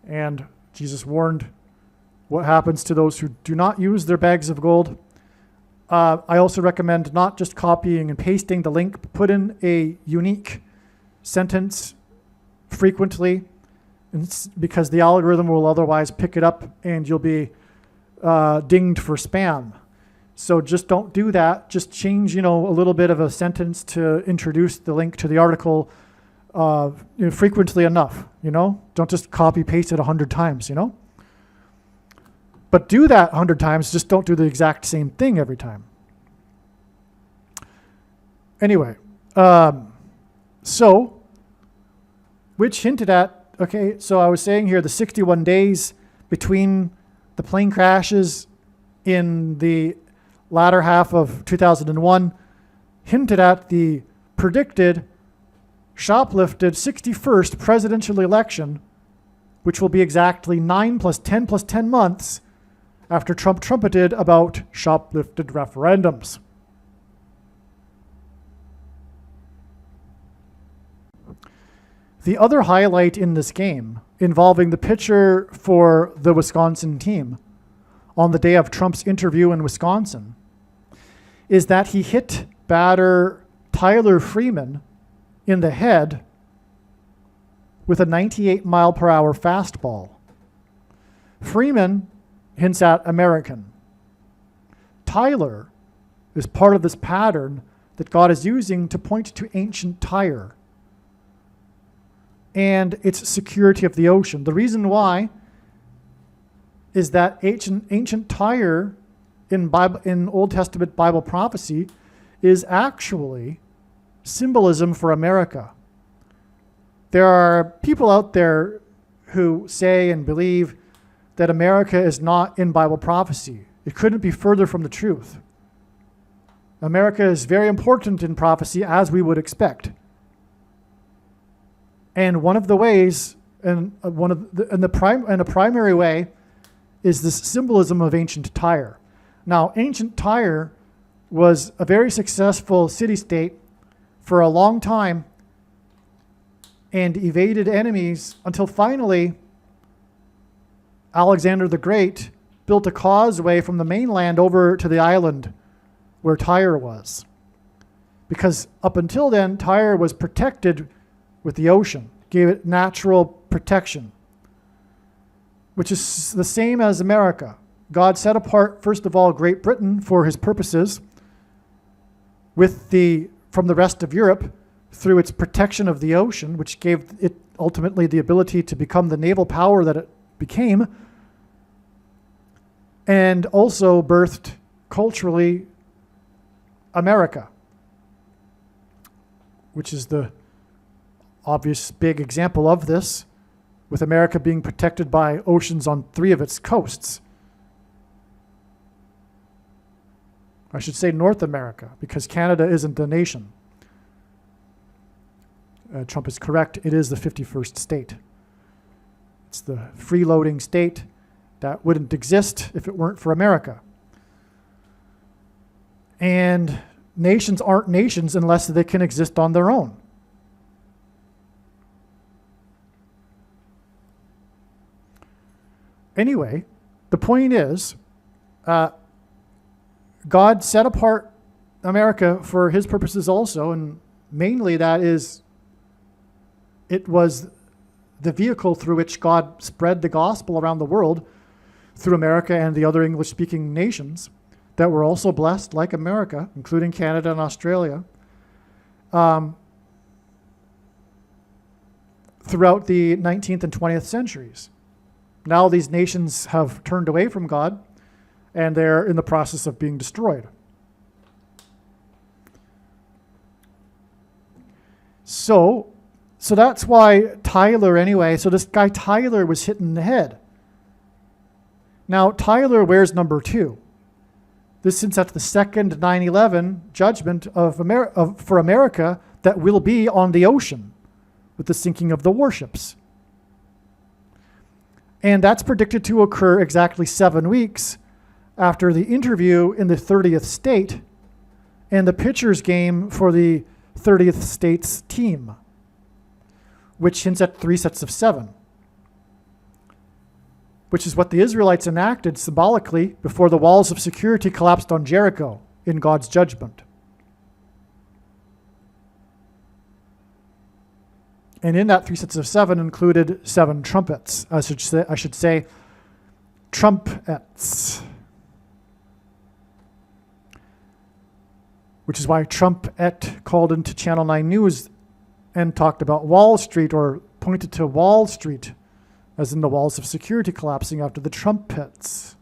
And Jesus warned what happens to those who do not use their bags of gold. I also recommend not just copying and pasting the link. Put in a unique sentence frequently, because the algorithm will otherwise pick it up and you'll be dinged for spam. So just don't do that. Just change, a little bit of a sentence to introduce the link to the article frequently enough, Don't just copy paste it 100 times, But do that 100 times, just don't do the exact same thing every time. Anyway, which hinted at, okay, so I was saying here the 61 days between the plane crashes in the latter half of 2001 hinted at the predicted shoplifted 61st presidential election, which will be exactly 9 plus 10 plus 10 months after Trump trumpeted about shoplifted referendums. The other highlight in this game, involving the pitcher for the Wisconsin team on the day of Trump's interview in Wisconsin, is that he hit batter Tyler Freeman in the head with a 98 mile per hour fastball. Freeman hints at American. Tyler is part of this pattern that God is using to point to ancient Tyre and its security of the ocean. The reason why is that ancient Tyre in Old Testament Bible prophecy is actually symbolism for America. There are people out there who say and believe that America is not in Bible prophecy. It couldn't be further from the truth. America is very important in prophecy, as we would expect. And one of the ways, and a primary way, is this symbolism of ancient Tyre. Now, ancient Tyre was a very successful city-state for a long time and evaded enemies until finally Alexander the Great built a causeway from the mainland over to the island where Tyre was. Because up until then, Tyre was protected with the ocean, gave it natural protection, which is the same as America. God set apart, first of all, Great Britain for his purposes from the rest of Europe through its protection of the ocean, which gave it ultimately the ability to become the naval power that it became, and also birthed culturally America, which is the obvious big example of this, with America being protected by oceans on 3 of its coasts. I should say North America, because Canada isn't a nation. Trump is correct. It is the 51st state. It's the freeloading state that wouldn't exist if it weren't for America. And nations aren't nations unless they can exist on their own. Anyway, the point is, God set apart America for his purposes also, and mainly it was the vehicle through which God spread the gospel around the world through America and the other English-speaking nations that were also blessed like America, including Canada and Australia, throughout the 19th and 20th centuries. Now these nations have turned away from God, and they're in the process of being destroyed. So that's why Tyler, anyway, so this guy Tyler was hit in the head. Now, Tyler wears number 2. This since that's the second 9/11 judgment for America that will be on the ocean with the sinking of the warships. And that's predicted to occur exactly 7 weeks after the interview in the 30th state and the pitcher's game for the 30th state's team, which hints at 3 sets of 7. which is what the Israelites enacted symbolically before the walls of security collapsed on Jericho in God's judgment. And in that 3 sets of 7 included 7 trumpets. I should say trumpets. Which is why Trumpet called into Channel 9 News and talked about Wall Street, or pointed to Wall Street, as in the walls of security collapsing after the trumpets.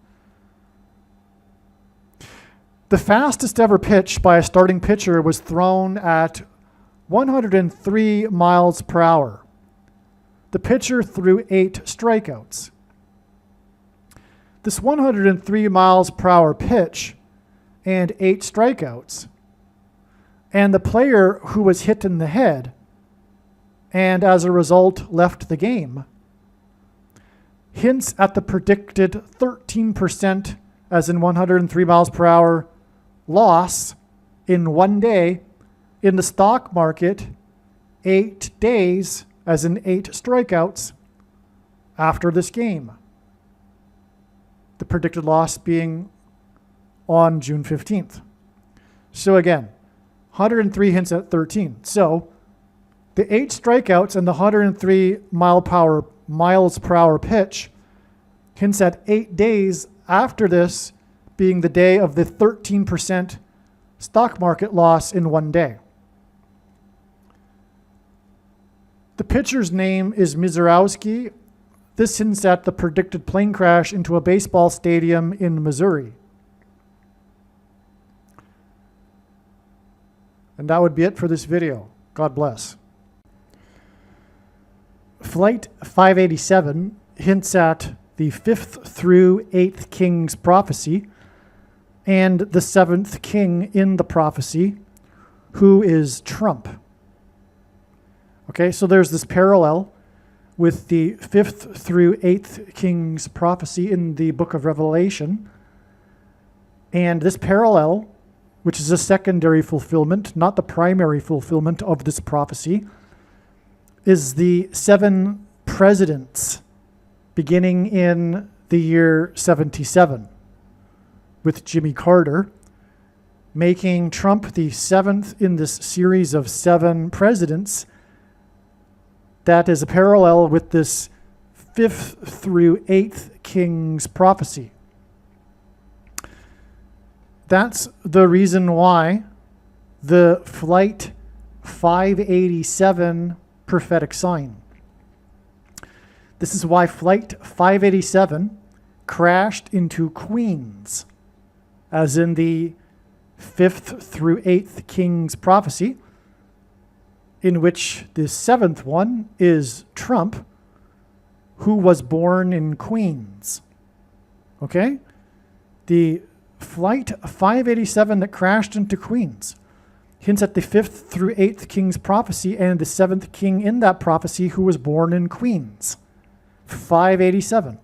The fastest ever pitch by a starting pitcher was thrown at 103 miles per hour. The pitcher threw 8 strikeouts. This 103 miles per hour pitch and 8 strikeouts, and the player who was hit in the head and as a result left the game, hints at the predicted 13%, as in 103 miles per hour, loss in one day in the stock market, 8 days, as in 8 strikeouts, after this game. The predicted loss being on June 15th. So again, 103 hints at 13. So the 8 strikeouts and the 103 miles per hour pitch hints at 8 days after this being the day of the 13% stock market loss in one day. The pitcher's name is Mizorowski. This hints at the predicted plane crash into a baseball stadium in Missouri. And that would be it for this video. God bless. Flight 587 hints at the 5th through 8th king's prophecy and the 7th king in the prophecy, who is Trump. Okay, so there's this parallel with the 5th through 8th king's prophecy in the book of Revelation. And this parallel, which is a secondary fulfillment, not the primary fulfillment of this prophecy, is the 7 presidents beginning in the year 77 with Jimmy Carter, making Trump the 7th in this series of 7 presidents. That is a parallel with this 5th through 8th king's prophecy. That's the reason why the Flight 587 prophetic sign. This is why Flight 587 crashed into Queens, as in the 5th through 8th king's prophecy, in which the 7th one is Trump, who was born in Queens. Okay? The Flight 587 that crashed into Queens hints at the 5th through 8th king's prophecy and the 7th king in that prophecy who was born in Queens. 587.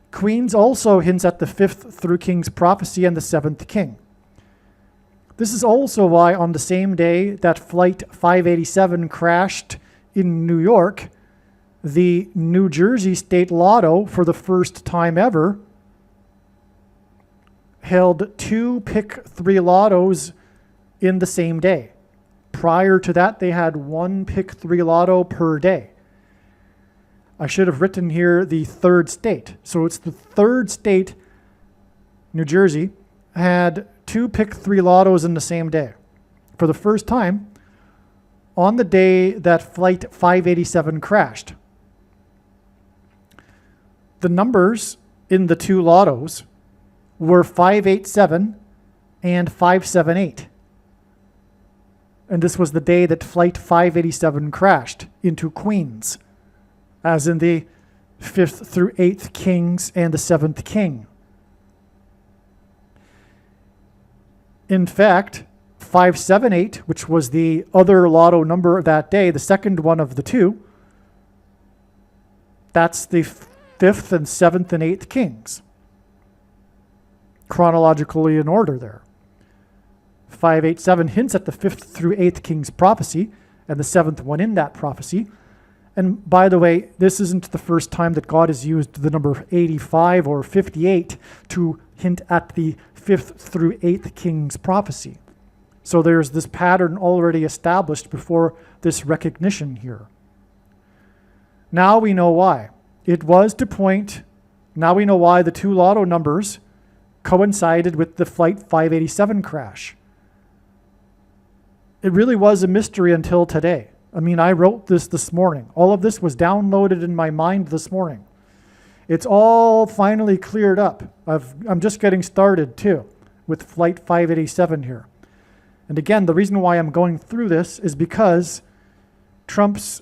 Queens also hints at the 5th through king's prophecy and the 7th king. This is also why on the same day that Flight 587 crashed in New York, the New Jersey State Lotto, for the first time ever, held 2 pick 3 lottos in the same day. Prior to that, they had 1 pick 3 lotto per day. I should have written here the 3rd state. So it's the 3rd state, New Jersey, had 2 pick 3 lottos in the same day. For the first time, on the day that Flight 587 crashed. The numbers in the 2 lottos were 587 and 578. And this was the day that Flight 587 crashed into Queens, as in the 5th through 8th kings and the 7th king. In fact, 578, which was the other lotto number that day, the second one of the 2, that's the 5th and 7th and 8th kings. Chronologically in order there. 587 hints at the 5th through 8th king's prophecy and the 7th one in that prophecy. And by the way, this isn't the first time that God has used the number 85 or 58 to hint at the 5th through 8th king's prophecy. So there's this pattern already established before this recognition here. Now we know why. It was to point, now we know why the two lotto numbers coincided with the Flight 587 crash. It really was a mystery until today. I mean, I wrote this morning. All of this was downloaded in my mind this morning. It's all finally cleared up. I'm just getting started too with Flight 587 here. And again, the reason why I'm going through this is because Trump's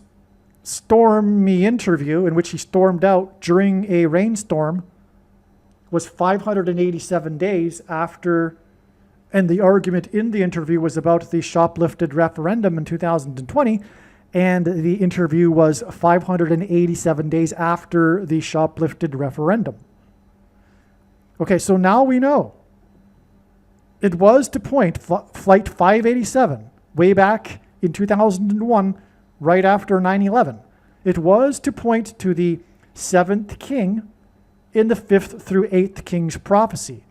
stormy interview, in which he stormed out during a rainstorm, was 587 days after, and the argument in the interview was about the shoplifted referendum in 2020, and the interview was 587 days after the shoplifted referendum. Okay, so now we know. It was to point Flight 587, way back in 2001, right after 9/11. It was to point to the 7th king in the 5th through 8th king's prophecy.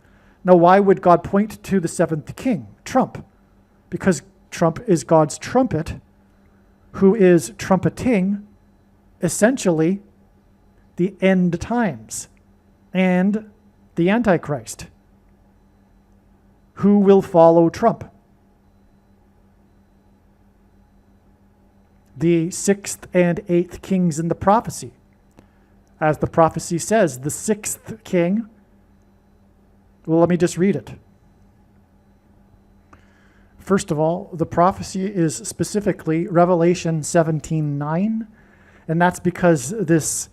Now, why would God point to the 7th king, Trump? Because Trump is God's trumpet, who is trumpeting, essentially, the end times and the Antichrist, who will follow Trump. The 6th and 8th kings in the prophecy. As the prophecy says, the 6th king, well, let me just read it. First of all, the prophecy is specifically Revelation 17:9, and that's because this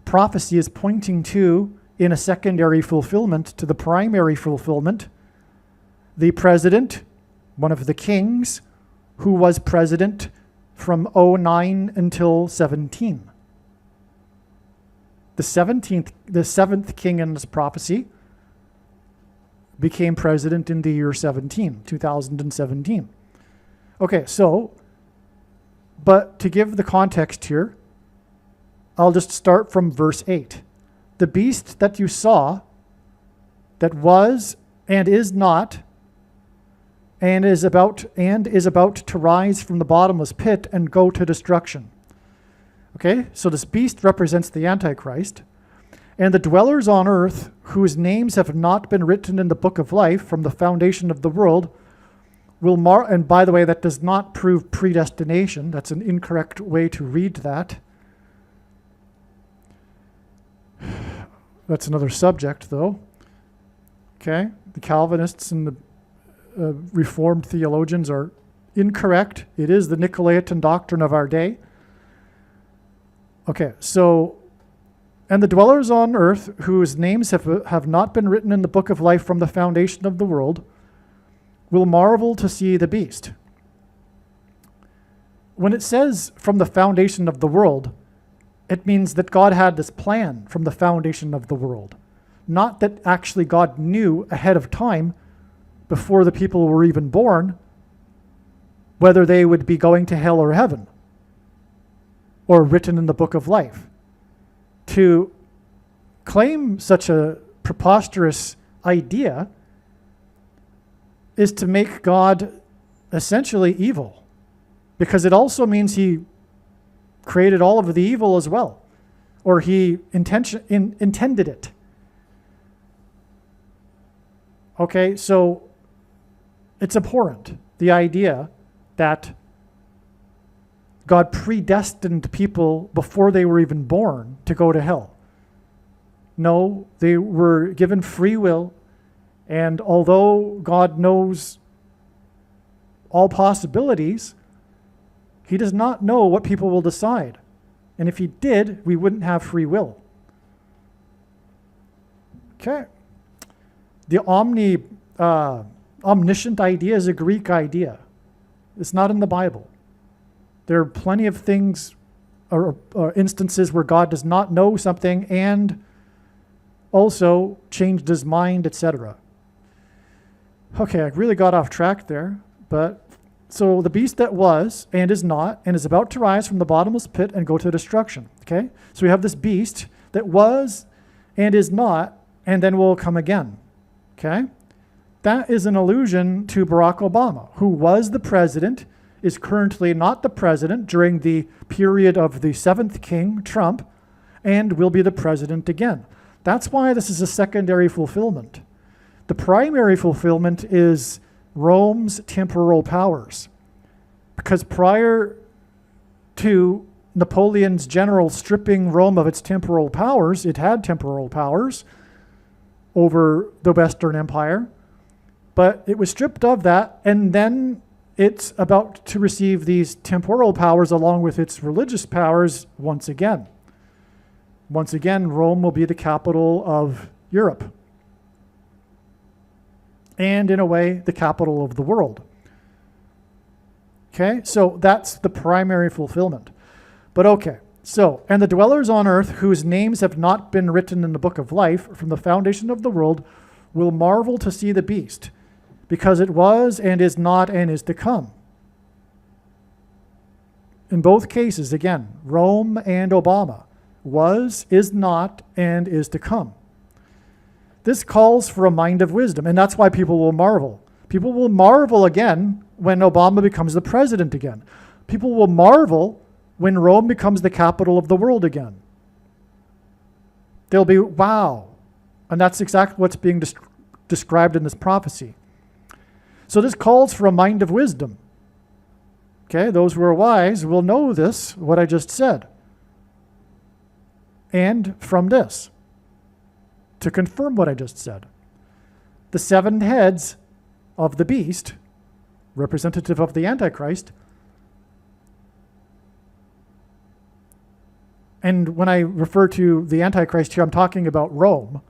prophecy is pointing to, in a secondary fulfillment to the primary fulfillment, the president, one of the kings, who was president from 09 until 17. The 7th king in this prophecy became president in the year 2017. Okay, so, but to give the context here, I'll just start from verse 8. The beast that you saw, that was and is not, and is about to rise from the bottomless pit and go to destruction. Okay, so this beast represents the Antichrist. And the dwellers on earth, whose names have not been written in the book of life from the foundation of the world, will and by the way, that does not prove predestination. That's an incorrect way to read that. That's another subject, though. Okay, the Calvinists and the Reformed theologians are incorrect. It is the Nicolaitan doctrine of our day. Okay, so, and the dwellers on earth, whose names have not been written in the book of life from the foundation of the world, will marvel to see the beast. When it says from the foundation of the world, it means that God had this plan from the foundation of the world. Not that actually God knew ahead of time, before the people were even born, whether they would be going to hell or heaven, or written in the book of life. To claim such a preposterous idea is to make God essentially evil, because it also means he created all of the evil as well, or he intended it. Okay, so it's abhorrent, the idea that God predestined people before they were even born to go to hell. No, they were given free will, and although God knows all possibilities, he does not know what people will decide. And if he did, we wouldn't have free will. Okay. The omniscient idea is a Greek idea. It's not in the Bible. There are plenty of things or instances where God does not know something and also changed his mind, etc. Okay, I really got off track there, but So the beast that was and is not and is about to rise from the bottomless pit and go to destruction. Okay? So we have this beast that was and is not and then will come again. Okay? That is an allusion to Barack Obama, who was the president, is currently not the president during the period of the seventh king, Trump, and will be the president again. That's why this is a secondary fulfillment. The primary fulfillment is Rome's temporal powers. Because prior to Napoleon's general stripping Rome of its temporal powers, it had temporal powers over the Western Empire, but it was stripped of that, and then it's about to receive these temporal powers along with its religious powers once again. Once again, Rome will be the capital of Europe. And in a way, the capital of the world. Okay, so that's the primary fulfillment. But okay, so, and the dwellers on earth whose names have not been written in the book of life from the foundation of the world will marvel to see the beast, because it was and is not and is to come. In both cases, again, Rome and Obama, was, is not, and is to come. This calls for a mind of wisdom, and that's why people will marvel. People will marvel again when Obama becomes the president again. People will marvel when Rome becomes the capital of the world again. They'll be, wow. And that's exactly what's being described in this prophecy. So this calls for a mind of wisdom. Okay, those who are wise will know this, what I just said. And from this, to confirm what I just said, the 7 heads of the beast, representative of the Antichrist, and when I refer to the Antichrist here, I'm talking about Rome,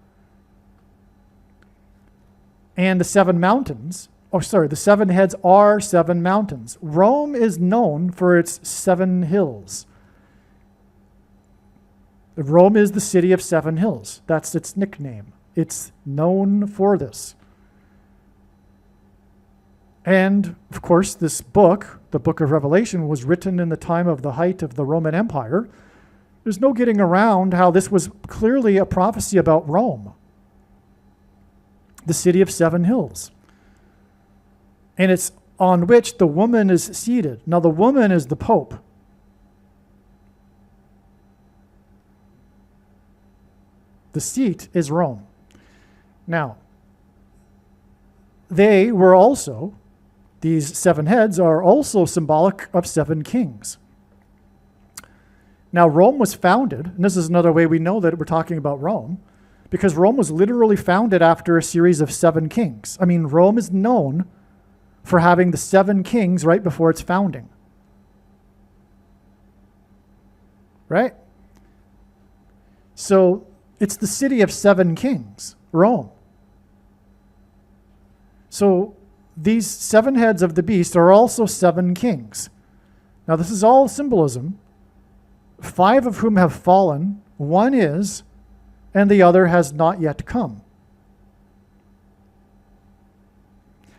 and the 7 mountains, the 7 heads are 7 mountains. Rome is known for its 7 hills. Rome is the city of 7 hills. That's its nickname. It's known for this. And, of course, this book, the book of Revelation, was written in the time of the height of the Roman Empire. There's no getting around how this was clearly a prophecy about Rome, the city of 7 hills. And it's on which the woman is seated. Now, the woman is the Pope. The seat is Rome. Now, they were also, these 7 heads are also symbolic of 7 kings. Now, Rome was founded, and this is another way we know that we're talking about Rome, because Rome was literally founded after a series of 7 kings. I mean, Rome is known for having the 7 kings right before its founding. Right? So, it's the city of 7 kings, Rome. So these 7 heads of the beast are also 7 kings. Now this is all symbolism. 5 of whom have fallen, 1 is, and the other has not yet come.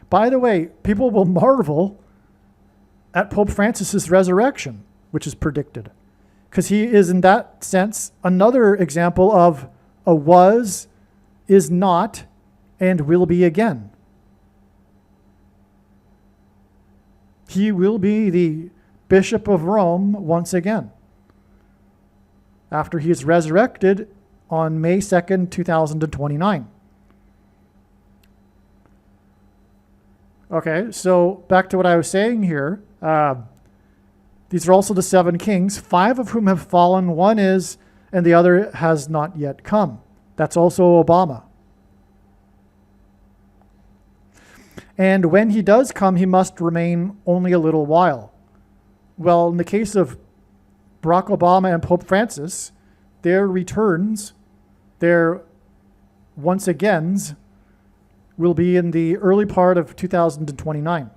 By the way, people will marvel at Pope Francis's resurrection, which is predicted. Because he is, in that sense, another example of a was, is not, and will be again. He will be the Bishop of Rome once again, after he is resurrected on May 2nd, 2029. Okay, so back to what I was saying here. These are also the 7 kings, 5 of whom have fallen, 1 is, and the other has not yet come. That's also Obama. And when he does come, he must remain only a little while. Well, in the case of Barack Obama and Pope Francis, their returns, their once agains, will be in the early part of 2029.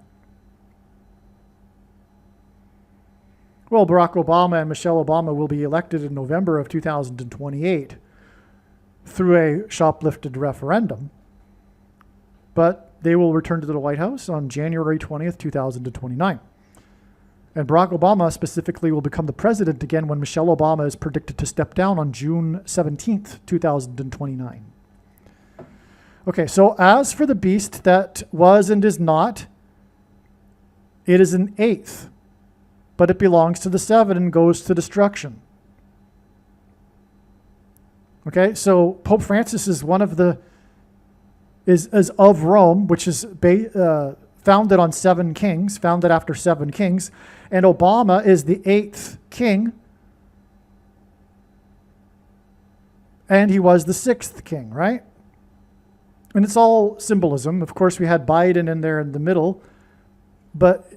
Well, Barack Obama and Michelle Obama will be elected in November of 2028 through a shoplifted referendum. But they will return to the White House on January 20th, 2029. And Barack Obama specifically will become the president again when Michelle Obama is predicted to step down on June 17th, 2029. Okay, so as for the beast that was and is not, it is an eighth, but it belongs to the seven and goes to destruction. Okay, so Pope Francis is one of the, is of Rome, which is founded on seven kings, founded after seven kings, and Obama is the eighth king, and he was the sixth king, right? And it's all symbolism. Of course, we had Biden in there in the middle, but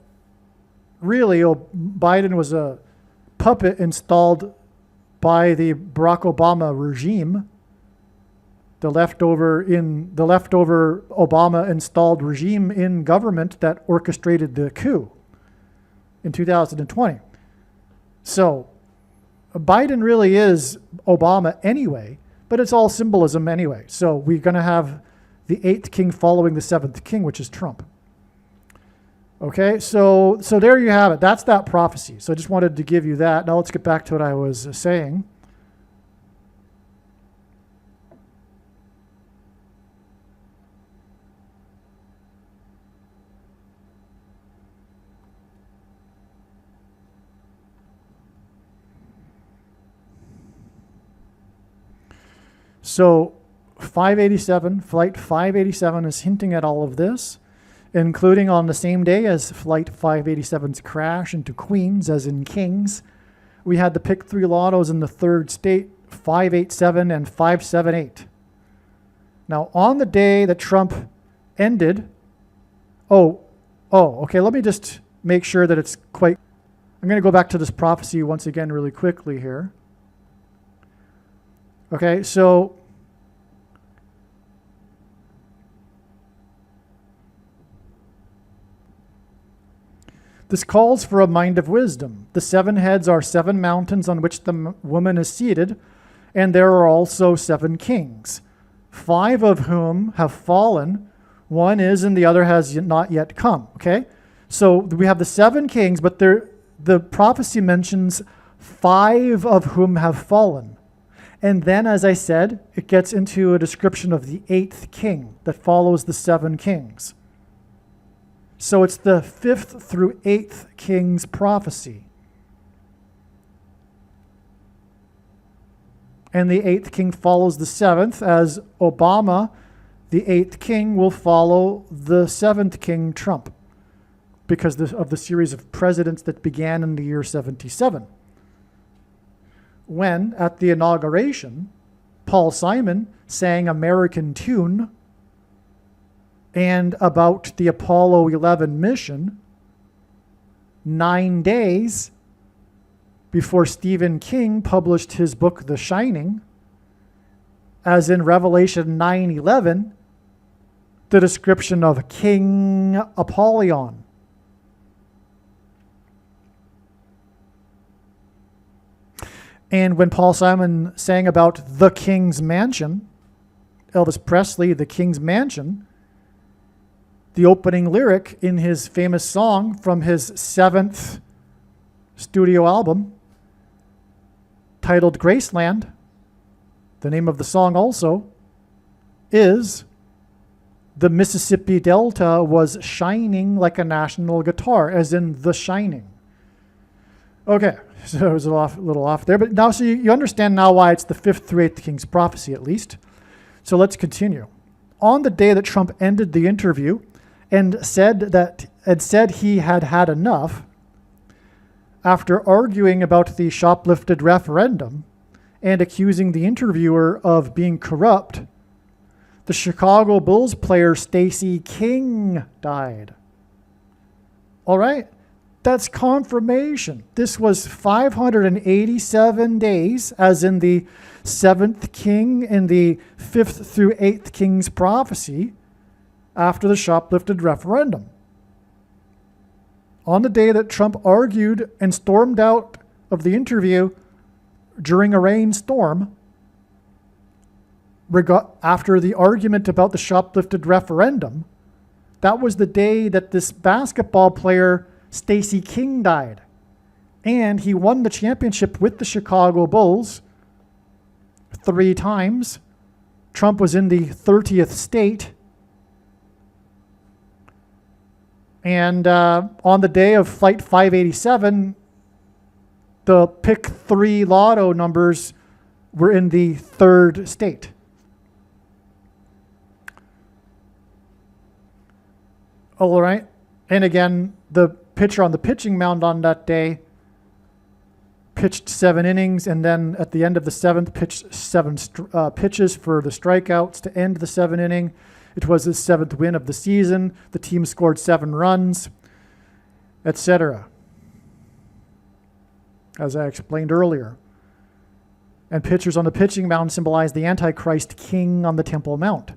really, Biden was a puppet installed by the Barack Obama regime, the leftover Obama installed regime in government that orchestrated the coup in 2020. So Biden really is Obama anyway, but it's all symbolism anyway. So we're going to have the eighth king following the seventh king, which is Trump. Okay, so there you have it. That's that prophecy. So I just wanted to give you that. Now let's get back to what I was saying. So Flight 587 is hinting at all of this, including on the same day as Flight 587's crash into Queens, as in Kings, we had the pick three lottos in the third state, 587 and 578. Now, on the day that Trump ended, okay, let me just make sure that it's quite, I'm going to go back to this prophecy once again really quickly here. Okay, so this calls for a mind of wisdom. The seven heads are seven mountains on which the woman is seated, and there are also seven kings, five of whom have fallen. One is, and the other has not yet come. Okay, so we have the seven kings, but the prophecy mentions five of whom have fallen. And then, as I said, it gets into a description of the eighth king that follows the seven kings. So it's the fifth through eighth king's prophecy. And the eighth king follows the seventh, as Obama, the eighth king, will follow the seventh king, Trump, because of the series of presidents that began in the year 77. When, at the inauguration, Paul Simon sang American Tune and about the Apollo 11 mission 9 days before Stephen King published his book, The Shining, as in Revelation 9:11, the description of King Apollyon. And when Paul Simon sang about the King's Mansion, Elvis Presley, the King's Mansion, the opening lyric in his famous song from his seventh studio album, titled Graceland, the name of the song also is, "The Mississippi Delta was shining like a national guitar," as in The Shining. Okay, so it was a little off there, but now so you understand now why it's the fifth through eighth king's prophecy at least. So let's continue. On the day that Trump ended the interview and said he had had enough, after arguing about the shoplifted referendum and accusing the interviewer of being corrupt, the Chicago Bulls player Stacey King died. All right? That's confirmation. This was 587 days, as in the seventh king in the fifth through eighth king's prophecy, after the shoplifted referendum. On the day that Trump argued and stormed out of the interview during a rainstorm, after the argument about the shoplifted referendum, that was the day that this basketball player, Stacey King, died. And he won the championship with the Chicago Bulls 3 times. Trump was in the 30th state. And on the day of Flight 587, the pick 3 lotto numbers were in the 3rd state. All right. And again, the pitcher on the pitching mound on that day pitched 7 innings, and then at the end of the 7th, pitched 7 pitches for the strikeouts to end the 7th inning. It was his 7th win of the season. The team scored 7 runs, etc., as I explained earlier. And pitchers on the pitching mound symbolize the Antichrist king on the Temple Mount,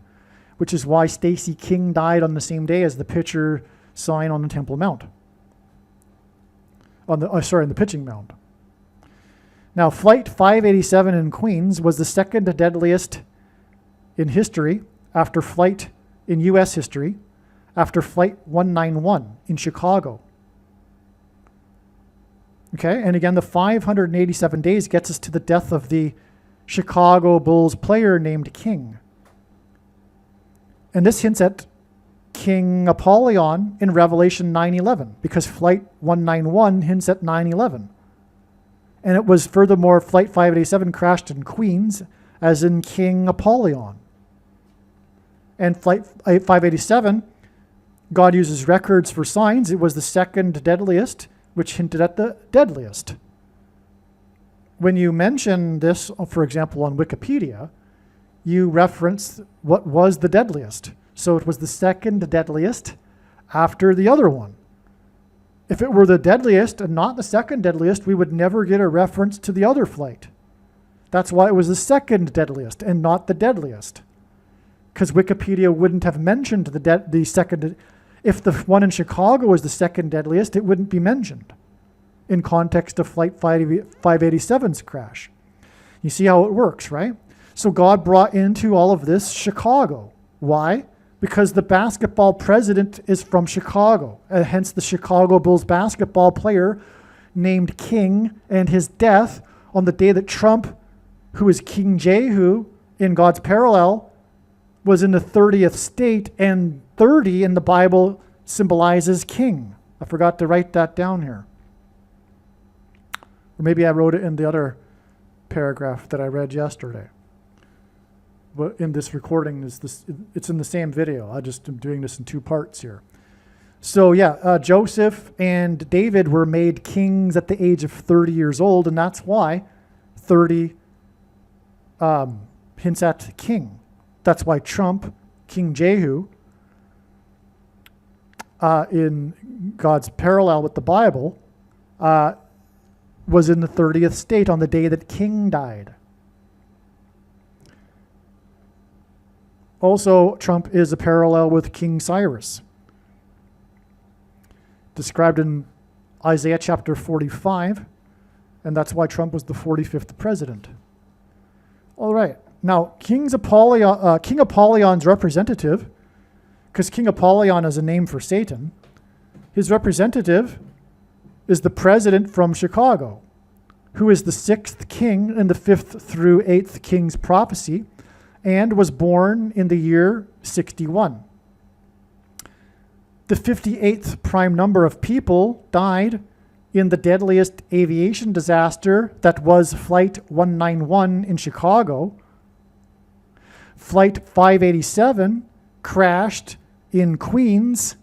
which is why Stacey King died on the same day as the pitcher sign on the Temple Mount. In the pitching mound. Now, Flight 587 in Queens was the 2nd deadliest in history after flight in U.S. history, after Flight 191 in Chicago. Okay, and again, the 587 days gets us to the death of the Chicago Bulls player named King. And this hints at King Apollyon in Revelation 9:11, because Flight 191 hints at 9/11. And it was furthermore, Flight 587 crashed in Queens, as in King Apollyon. And Flight 587, God uses records for signs. It was the 2nd deadliest, which hinted at the deadliest. When you mention this, for example, on Wikipedia, you reference what was the deadliest. So it was the 2nd deadliest after the other one. If it were the deadliest and not the 2nd deadliest, we would never get a reference to the other flight. That's why it was the 2nd deadliest and not the deadliest. Because Wikipedia wouldn't have mentioned the second. If the one in Chicago was the 2nd deadliest, it wouldn't be mentioned in context of Flight 587's crash. You see how it works, right? So God brought into all of this Chicago. Why? Because the basketball president is from Chicago, and hence the Chicago Bulls basketball player named King, and his death on the day that Trump, who is King Jehu in God's parallel, was in the 30th state, and 30 in the Bible symbolizes king. I forgot to write that down here. Or maybe I wrote it in the other paragraph that I read yesterday. But in this recording, it's in the same video. I just am doing this in 2 parts here. So yeah, Joseph and David were made kings at the age of 30 years old, and that's why 30 hints at king. That's why Trump, King Jehu, in God's parallel with the Bible, was in the 30th state on the day that King died. Also, Trump is a parallel with King Cyrus, described in Isaiah chapter 45, and that's why Trump was the 45th president. All right. Now, King Apollyon's representative, because King Apollyon is a name for Satan, his representative is the president from Chicago, who is the 6th king in the 5th through 8th king's prophecy, and was born in the year 61. The 58th prime number of people died in the deadliest aviation disaster that was Flight 191 in Chicago. Flight 587 crashed in Queens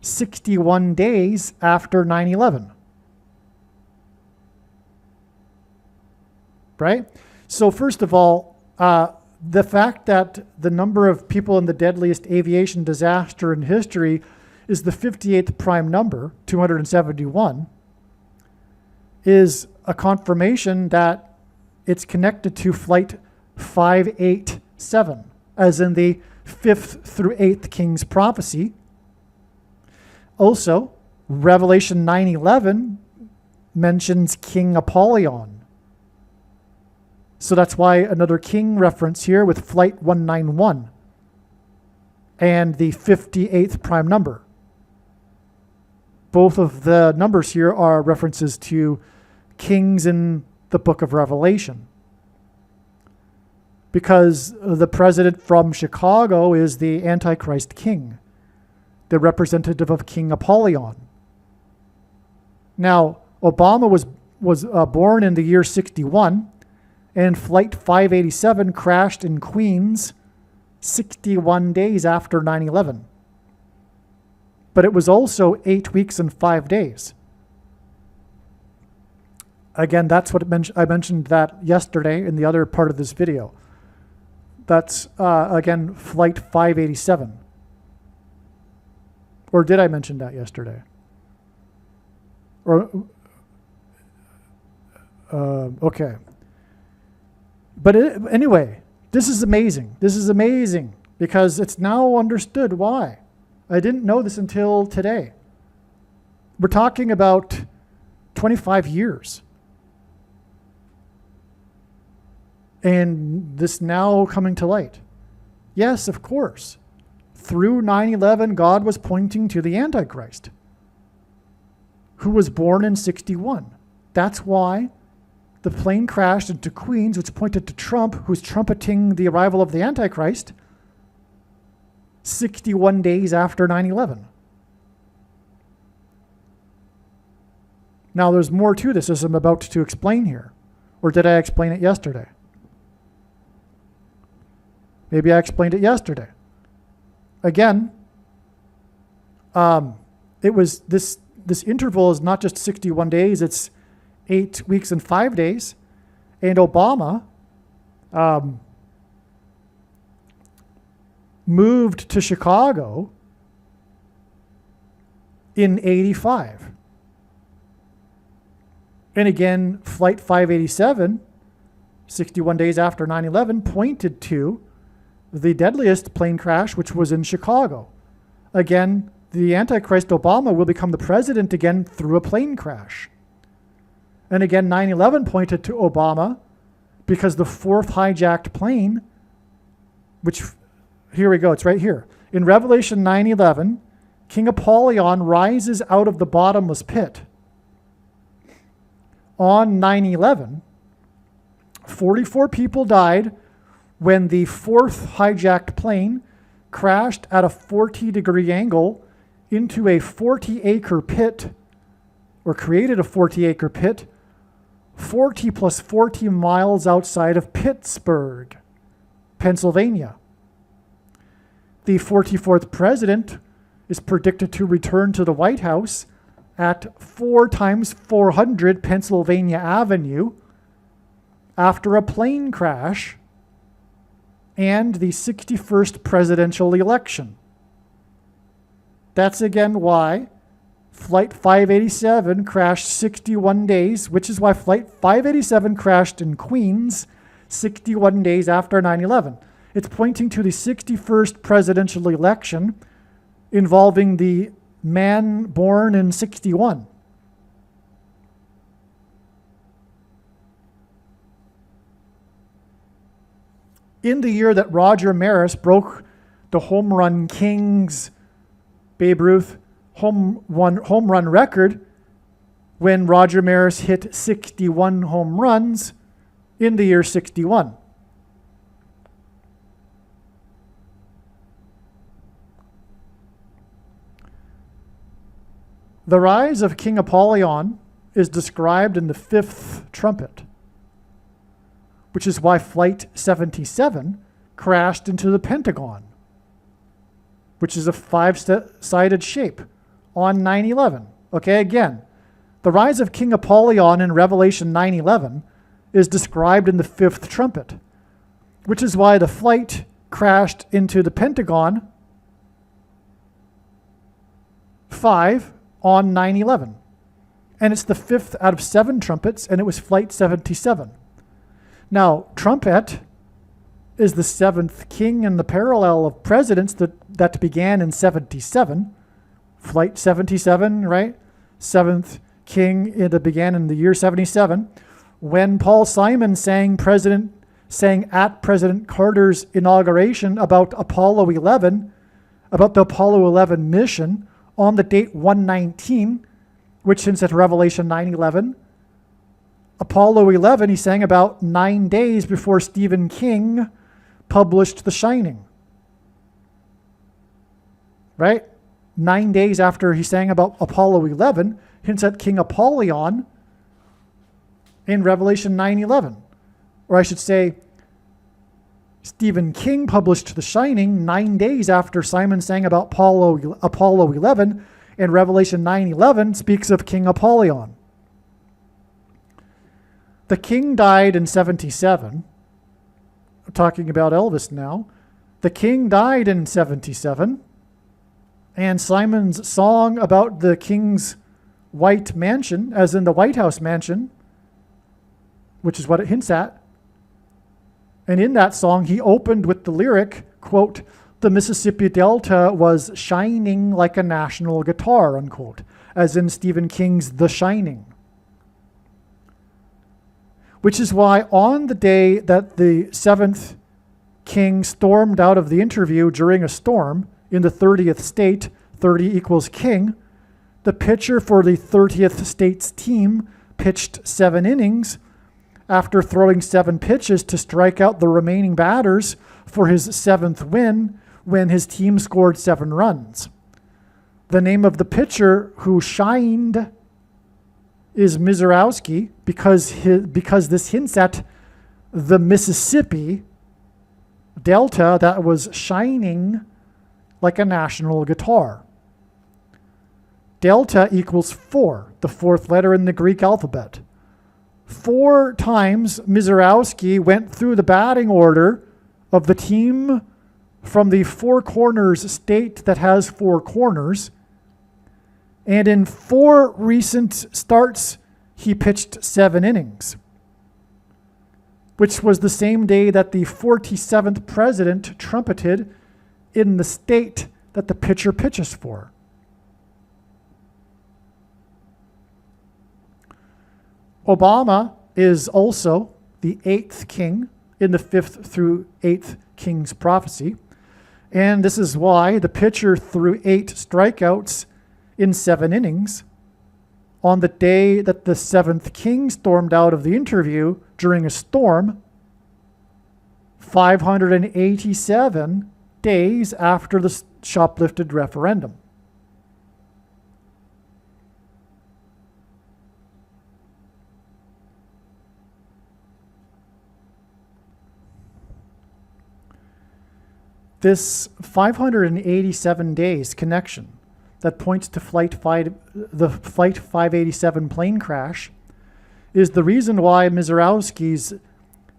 61 days after 9/11. Right? So first of all, the fact that the number of people in the deadliest aviation disaster in history is the 58th prime number, 271, is a confirmation that it's connected to Flight 587, as in the 5th through 8th king's prophecy. Also, Revelation 9:11 mentions King Apollyon. So that's why another king reference here with Flight 191. and the 58th prime number. Both of the numbers here are references to kings in the book of Revelation. Because the president from Chicago is the Antichrist king, the representative of King Apollyon. Now, Obama was born in the year 61, and Flight 587 crashed in Queens 61 days after 9/11. But it was also 8 weeks and 5 days. Again, that's what I mentioned that yesterday in the other part of this video. That's, again, Flight 587. Or did I mention that yesterday? Or, okay. But anyway, this is amazing. This is amazing because it's now understood why. I didn't know this until today. We're talking about 25 years. And this now coming to light. Yes, of course. Through 9/11, God was pointing to the Antichrist, who was born in 61. That's why the plane crashed into Queens, which pointed to Trump, who's trumpeting the arrival of the Antichrist 61 days after 9/11. Now, there's more to this as I'm about to explain here. Or did I explain it yesterday? Maybe I explained it yesterday. Again, it was this interval is not just 61 days, it's 8 weeks and 5 days. And Obama moved to Chicago in 85. And again, Flight 587, 61 days after 9/11, pointed to the deadliest plane crash, which was in Chicago. Again, the Antichrist Obama will become the president again through a plane crash. And again, 9/11 pointed to Obama because the fourth hijacked plane, which, here we go, it's right here. In Revelation 9:11, King Apollyon rises out of the bottomless pit. On 9/11, 44 people died when the fourth hijacked plane crashed at a 40-degree angle into a 40-acre pit, or created a 40-acre pit, 40 plus 40 miles outside of Pittsburgh, Pennsylvania. The 44th president is predicted to return to the White House at 4x400 Pennsylvania Avenue after a plane crash and the 61st presidential election. That's again why Flight 587 crashed 61 days, which is why Flight 587 crashed in Queens 61 days after 9/11. It's pointing to the 61st presidential election involving the man born in 61. In the year that Roger Maris broke the home run king's Babe Ruth home run record, when Roger Maris hit 61 home runs in the year 61. The rise of King Apollyon is described in the fifth trumpet, which is why Flight 77 crashed into the Pentagon, which is a five-sided shape on 9/11. Okay, again, the rise of King Apollyon in Revelation 9:11 is described in the fifth trumpet, which is why the flight crashed into the Pentagon 5 on 9/11. And it's the fifth out of 7 trumpets, and it was Flight 77. Now, trumpet is the 7th king in the parallel of presidents that began in 77. Flight 77, right? 7th king that began in the year 77. When Paul Simon sang at President Carter's inauguration about Apollo 11, about the Apollo 11 mission on the date 119, which hints at Revelation 9:11. Apollo 11, he sang about 9 days before Stephen King published The Shining. Right? 9 days after he sang about Apollo 11, hints at King Apollyon in Revelation 9:11. Or I should say, Stephen King published The Shining 9 days after Simon sang about Apollo 11, and Revelation 9:11 speaks of King Apollyon. The king died in 77. I'm talking about Elvis now. The king died in 77. And Simon's song about the king's white mansion, as in the White House mansion, which is what it hints at. And in that song, he opened with the lyric, quote, "The Mississippi Delta was shining like a national guitar," unquote, as in Stephen King's The Shining. Which is why on the day that the 7th king stormed out of the interview during a storm in the 30th state, 30 equals king, the pitcher for the 30th state's team pitched 7 innings after throwing 7 pitches to strike out the remaining batters for his 7th win when his team scored 7 runs. The name of the pitcher who shined is Mizorowski because this hints at the Mississippi Delta that was shining like a national guitar. Delta equals 4, the 4th letter in the Greek alphabet. 4 times Mizorowski went through the batting order of the team from the Four Corners state that has 4 corners. And in 4 recent starts, he pitched 7 innings, which was the same day that the 47th president trumpeted in the state that the pitcher pitches for. Obama is also the 8th king in the 5th through 8th king's prophecy. And this is why the pitcher threw 8 strikeouts in 7 innings on the day that the 7th king stormed out of the interview during a storm, 587 days after the shoplifted referendum. This 587 days connection that points to the Flight 587 plane crash is the reason why Mizorowski's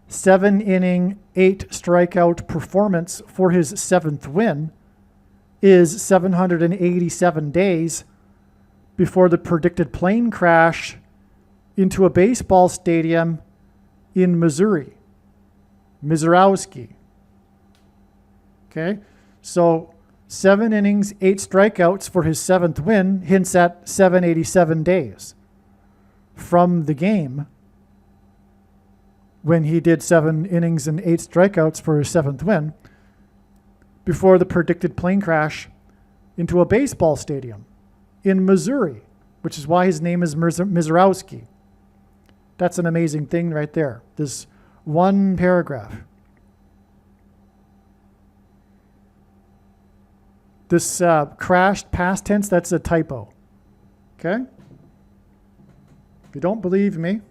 7-inning, 8 strikeout performance for his 7th win is 787 days before the predicted plane crash into a baseball stadium in Missouri. Mizorowski. Okay, so 7 innings, 8 strikeouts for his 7th win hints at 787 days from the game when he did 7 innings and 8 strikeouts for his 7th win before the predicted plane crash into a baseball stadium in Missouri, which is why his name is Mizorowski. That's an amazing thing right there. This one paragraph. This crashed past tense, that's a typo. Okay? If you don't believe me,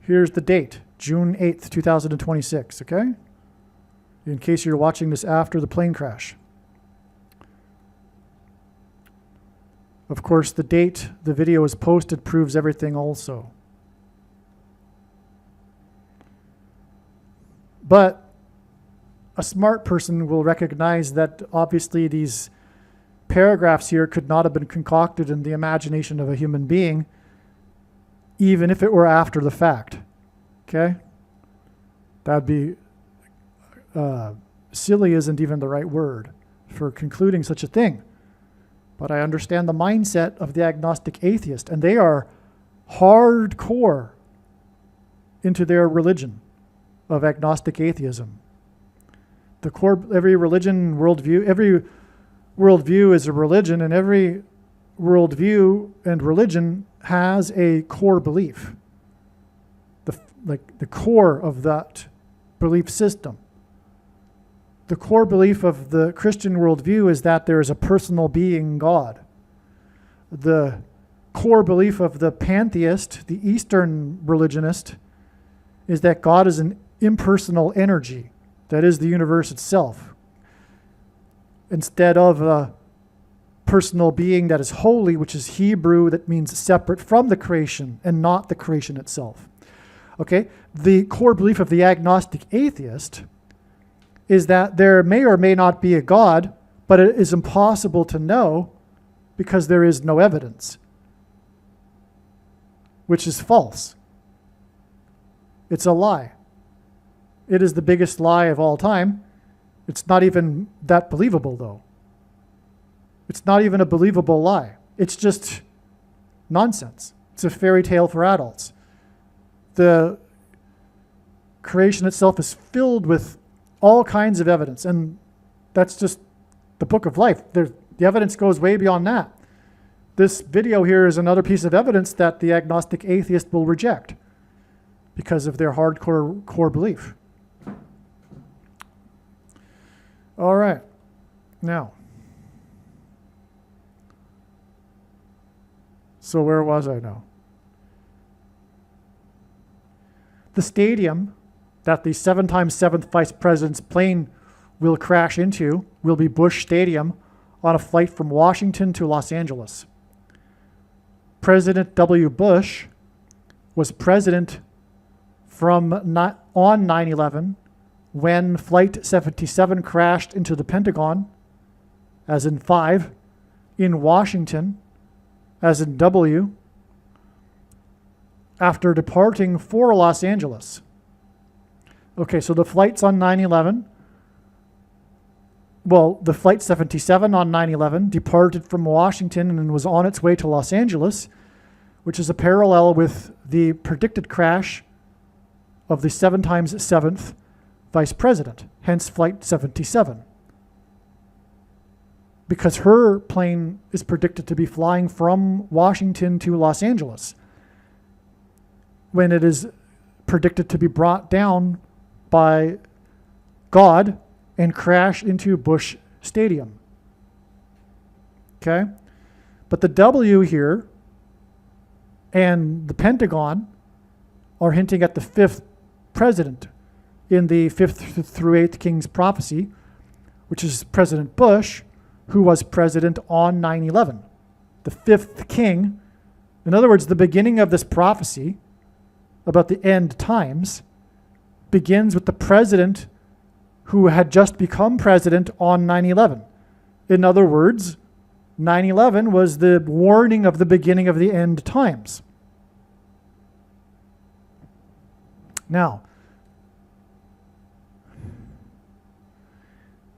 here's the date, June 8th, 2026, okay? In case you're watching this after the plane crash. Of course, the date the video is posted proves everything also. But a smart person will recognize that obviously these paragraphs here could not have been concocted in the imagination of a human being, even if it were after the fact. Okay? That'd be silly isn't even the right word for concluding such a thing. But I understand the mindset of the agnostic atheist, and they are hardcore into their religion of agnostic atheism. every religion, every worldview is a religion, and every worldview and religion has a core belief. The core of that belief system. The core belief of the Christian worldview is that there is a personal being, God. The core belief of the pantheist, the Eastern religionist, is that God is an impersonal energy that is the universe itself, instead of a personal being that is holy, which is Hebrew, that means separate from the creation and not the creation itself. Okay? The core belief of the agnostic atheist is that there may or may not be a God, but it is impossible to know because there is no evidence, which is false. It's a lie. It is the biggest lie of all time. It's not even that believable, though. It's not even a believable lie. It's just nonsense. It's a fairy tale for adults. The creation itself is filled with all kinds of evidence, and that's just the book of life. The evidence goes way beyond that. This video here is another piece of evidence that the agnostic atheist will reject because of their hardcore core belief. All right. Now, so where was I now? The stadium that the 7x 7th Vice President's plane will crash into will be Bush Stadium on a flight from Washington to Los Angeles. President W. Bush was president on 9/11 when Flight 77 crashed into the Pentagon, as in 5, in Washington, as in W, after departing for Los Angeles. Okay, so the flights on 9/11, the Flight 77 on 9/11 departed from Washington and was on its way to Los Angeles, which is a parallel with the predicted crash of the 7x 7th Vice President, hence Flight 77. Because her plane is predicted to be flying from Washington to Los Angeles, when it is predicted to be brought down by God and crash into Bush Stadium. Okay? But the W here and the Pentagon are hinting at the 5th president in the 5th through 8th King's prophecy, which is President Bush, who was president on 9/11. The 5th king, in other words, the beginning of this prophecy about the end times begins with the president who had just become president on 9/11. In other words, 9/11 was the warning of the beginning of the end times. Now,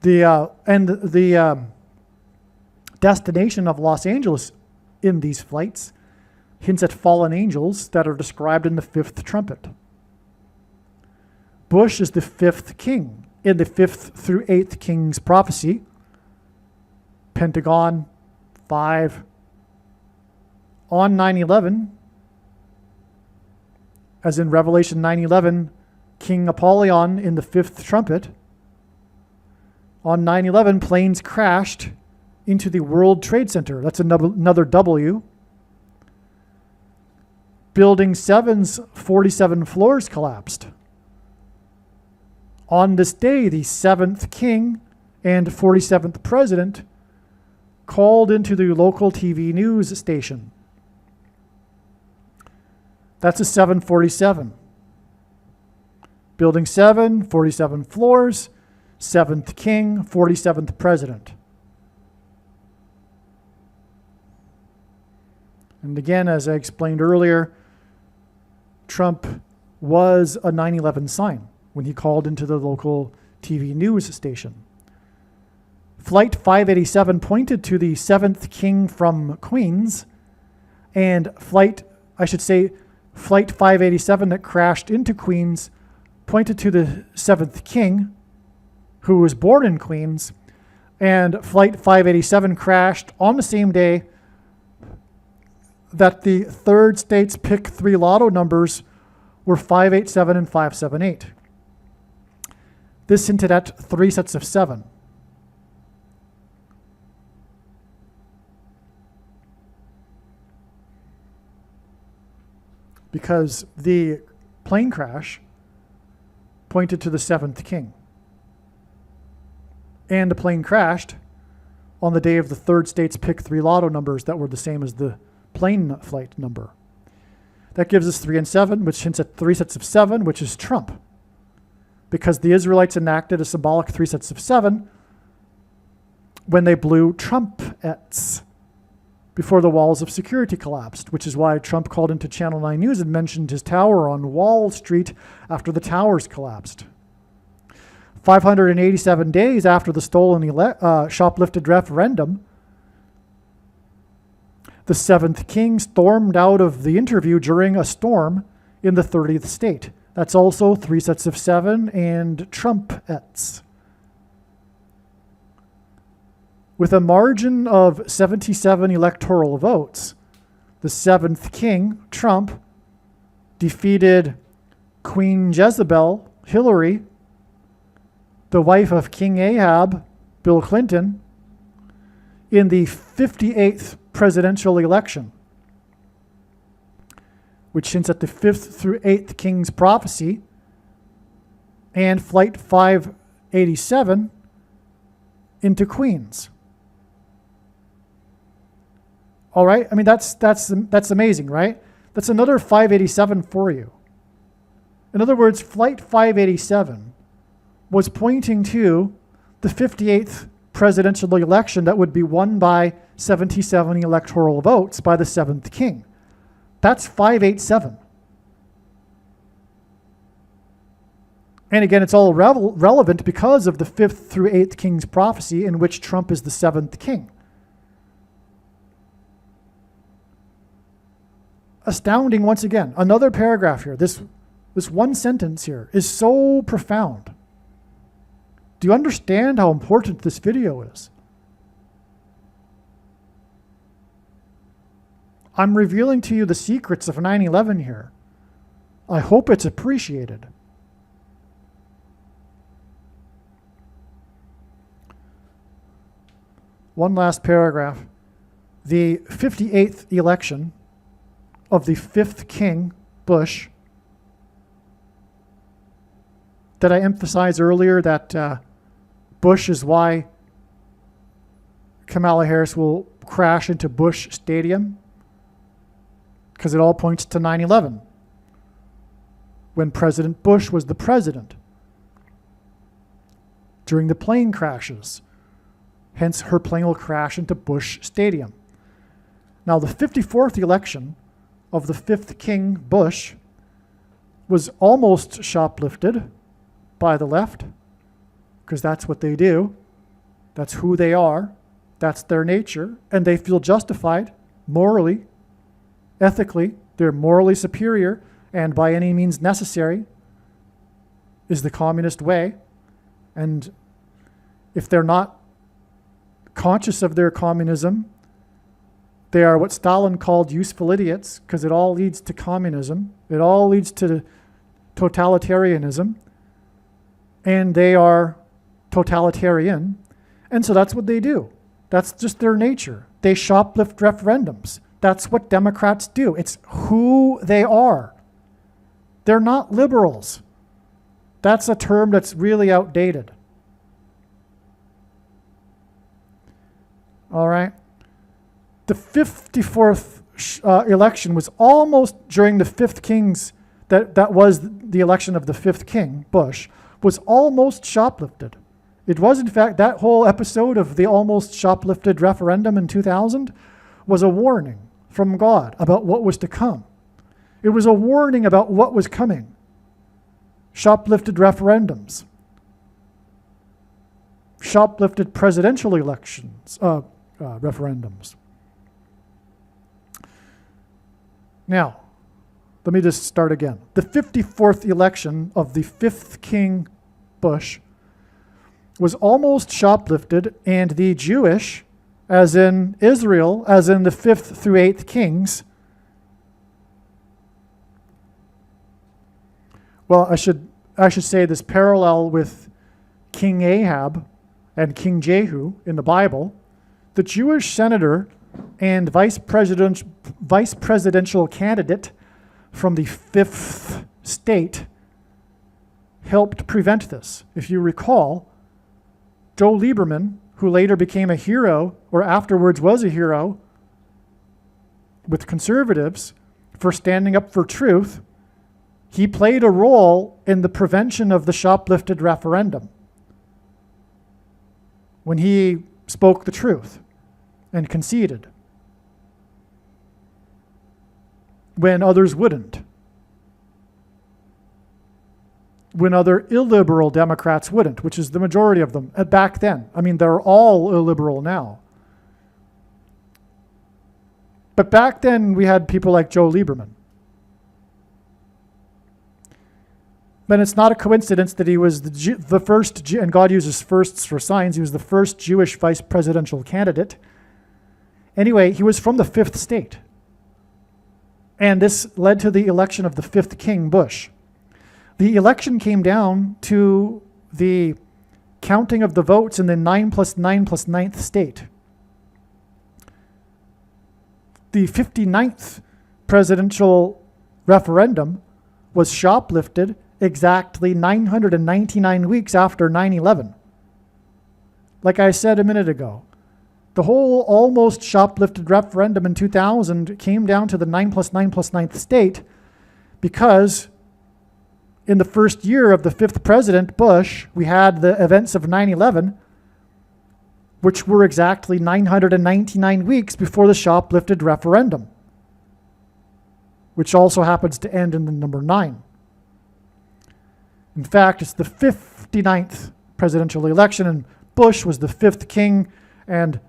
the destination of Los Angeles in these flights hints at fallen angels that are described in the 5th trumpet. Bush is the 5th king in the 5th through 8th King's prophecy. Pentagon, 5. On 9/11, as in Revelation 9/11, King Apollyon in the 5th trumpet. On 9/11, planes crashed into the World Trade Center. That's another W. Building 7's 47 floors collapsed. On this day, the 7th king and 47th president called into the local TV news station. That's a 747. Building 7, 47 floors, 7th king, 47th president. And again, as I explained earlier, Trump was a 9/11 sign when he called into the local TV news station. Flight 587 pointed to the 7th king from Queens, and Flight 587 that crashed into Queens pointed to the 7th king, who was born in Queens, and Flight 587 crashed on the same day that the third state's pick 3 lotto numbers were 587 and 578. This hinted at 3 sets of 7. Because the plane crash pointed to the 7th king. And the plane crashed on the day of the third state's pick 3 lotto numbers that were the same as the plane flight number. That gives us 3 and 7, which hints at 3 sets of 7, which is Trump. Because the Israelites enacted a symbolic 3 sets of 7 when they blew trumpets before the walls of security collapsed, which is why Trump called into Channel 9 News and mentioned his tower on Wall Street after the towers collapsed. 587 days after the stolen shoplifted referendum, the 7th king stormed out of the interview during a storm in the 30th state. That's also 3 sets of 7 and trumpets. With a margin of 77 electoral votes, the 7th king, Trump, defeated Queen Jezebel, Hillary, the wife of King Ahab, Bill Clinton, in the 58th presidential election, which hints at the 5th through 8th king's prophecy, and Flight 587 into Queens. All right, I mean that's amazing, right? That's another 587 for you. In other words, Flight 587 was pointing to the 58th presidential election that would be won by 77 electoral votes by the 7th king. That's 587. And again, it's all relevant because of the 5th through 8th king's prophecy in which Trump is the 7th king. Astounding once again. Another paragraph here. This one sentence here is so profound. Do you understand how important this video is? I'm revealing to you the secrets of 9/11 here. I hope it's appreciated. One last paragraph. The 58th election of the 5th king, Bush. Did I emphasize earlier that Bush is why Kamala Harris will crash into Bush Stadium? Because it all points to 9/11, when President Bush was the president during the plane crashes. Hence, her plane will crash into Bush Stadium. Now, the 54th election of the 5th king, Bush, was almost shoplifted by the left, because that's what they do. That's who they are. That's their nature. And they feel justified morally, ethically. They're morally superior, and by any means necessary is the communist way. And if they're not conscious of their communism, they are what Stalin called useful idiots, because it all leads to communism. It all leads to totalitarianism. And they are totalitarian. And so that's what they do. That's just their nature. They shoplift referendums. That's what Democrats do. It's who they are. They're not liberals. That's a term that's really outdated. All right. The 54th election was almost during the 5th king's, that was the election of the 5th king, Bush, was almost shoplifted. It was, in fact, that whole episode of the almost shoplifted referendum in 2000 was a warning from God about what was to come. It was a warning about what was coming. Shoplifted referendums. Shoplifted presidential elections, referendums. Now, let me just start again. The 54th election of the 5th king, Bush, was almost shoplifted, and the Jewish, as in Israel, as in the 5th through 8th kings. Well, I should say this parallel with King Ahab and King Jehu in the Bible. The Jewish senator and vice presidential candidate from the 5th state helped prevent this. If you recall, Joe Lieberman, who later became a hero, or afterwards was a hero, with conservatives for standing up for truth, he played a role in the prevention of the shoplifted referendum when he spoke the truth and conceded when others wouldn't, when other illiberal Democrats wouldn't, which is the majority of them back then. I mean, they're all illiberal now. But back then, we had people like Joe Lieberman. But it's not a coincidence that he was the first, and God uses firsts for signs, he was the first Jewish vice presidential candidate. Anyway, he was from the 5th state. And this led to the election of the 5th king, Bush. The election came down to the counting of the votes in the 9 plus 9 plus 9th state. The 59th presidential referendum was shoplifted exactly 999 weeks after 9/11. Like I said a minute ago, the whole almost shoplifted referendum in 2000 came down to the 9 plus 9 plus 9th state because in the first year of the 5th president, Bush, we had the events of 9/11, which were exactly 999 weeks before the shoplifted referendum, which also happens to end in the number 9. In fact, it's the 59th presidential election, and Bush was the 5th king, and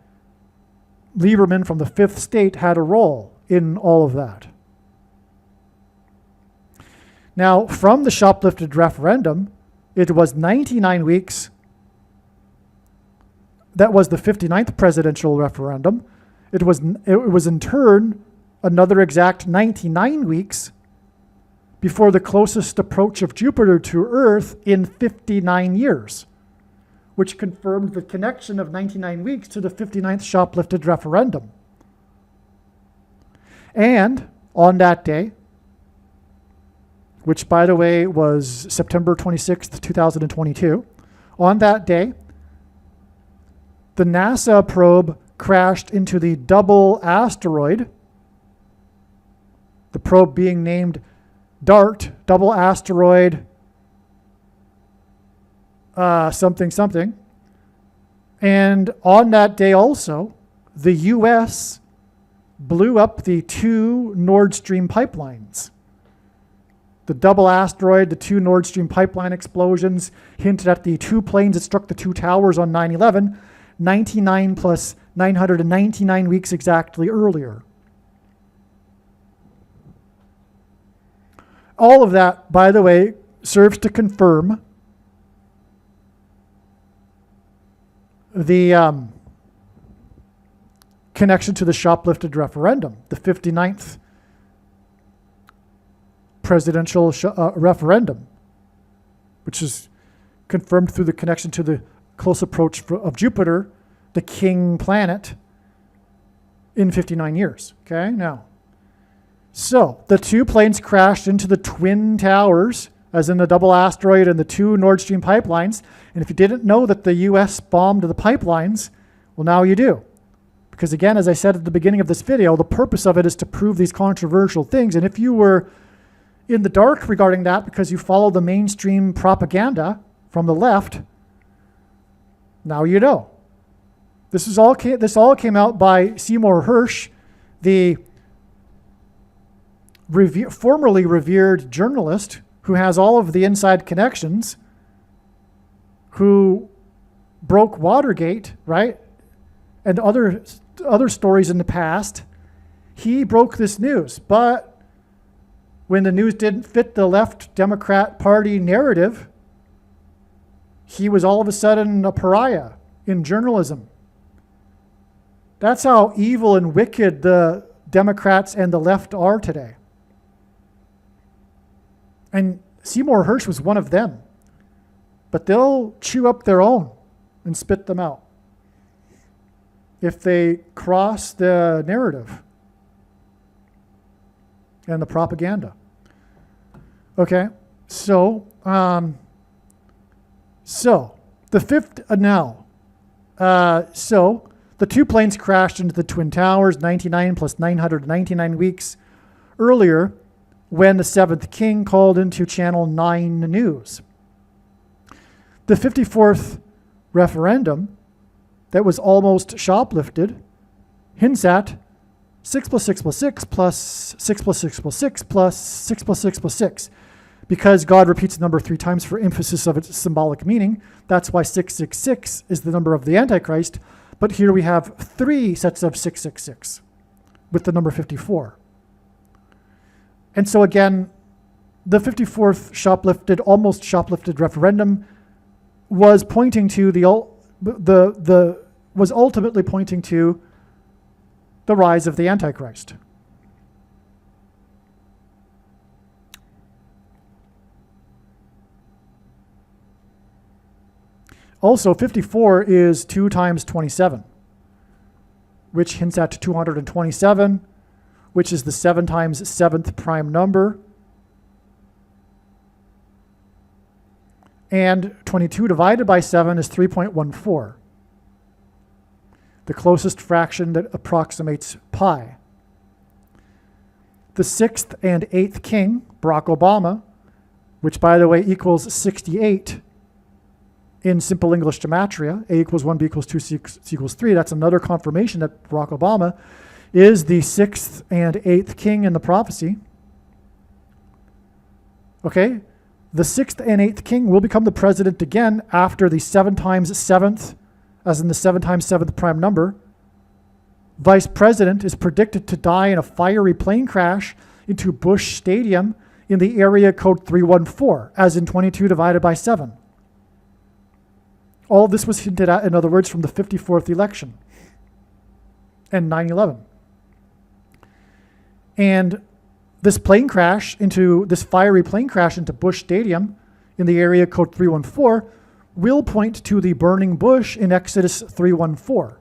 Lieberman from the 5th state had a role in all of that. Now, from the shoplifted referendum, it was 99 weeks. That was the 59th presidential referendum. It was in turn another exact 99 weeks before the closest approach of Jupiter to Earth in 59 years, which confirmed the connection of 99 weeks to the 59th shoplifted referendum. And on that day, which, by the way, was September 26th, 2022. On that day, the NASA probe crashed into the double asteroid, the probe being named DART, double asteroid something something. And on that day also, the U.S. blew up the 2 Nord Stream pipelines. The double asteroid, the 2 Nord Stream pipeline explosions hinted at the 2 planes that struck the 2 towers on 9/11, 99 plus 999 weeks exactly earlier. All of that, by the way, serves to confirm the connection to the shoplifted referendum, the 59th presidential referendum, which is confirmed through the connection to the close approach of Jupiter, the king planet, in 59 years. Okay, now, so the 2 planes crashed into the twin towers, as in the double asteroid and the 2 Nord Stream pipelines. And if you didn't know that the U.S. bombed the pipelines, well, now you do. Because again, as I said at the beginning of this video, the purpose of it is to prove these controversial things. And if you were in the dark regarding that because you follow the mainstream propaganda from the left, now you know. This all came out by Seymour Hersh, the formerly revered journalist who has all of the inside connections, who broke Watergate, right? And other stories in the past. He broke this news, but when the news didn't fit the left Democrat Party narrative, he was all of a sudden a pariah in journalism. That's how evil and wicked the Democrats and the left are today. And Seymour Hersh was one of them. But they'll chew up their own and spit them out if they cross the narrative and the propaganda. Okay, so the fifth so the two planes crashed into the Twin Towers 99 plus 999 weeks earlier when the seventh king called into Channel 9 News. The 54th referendum that was almost shoplifted hints at 6 plus 6 plus 6 plus 6 plus 6 plus 6 plus 6 plus 6 plus 6. Because God repeats the number 3 times for emphasis of its symbolic meaning, that's why 666 is the number of the Antichrist. But here we have 3 sets of 666 with the number 54. And so again, the 54th almost shoplifted referendum was pointing to was ultimately pointing to the rise of the Antichrist. Also, 54 is 2 times 27, which hints at 227, which is the 7 times 7th prime number. And 22 divided by 7 is 3.14, the closest fraction that approximates pi. The 6th and 8th king, Barack Obama, which by the way equals 68 in simple English gematria, A equals 1, B equals 2, C equals 3. That's another confirmation that Barack Obama is the 6th and 8th king in the prophecy. Okay, the 6th and 8th king will become the president again after the 7 times 7th, as in the 7 times 7th prime number. Vice president is predicted to die in a fiery plane crash into Bush Stadium in the area code 314, as in 22 divided by 7. All this was hinted at, in other words, from the 54th election and 9/11. And this fiery plane crash into Bush Stadium in the area code 314 will point to the burning bush in Exodus 3:14.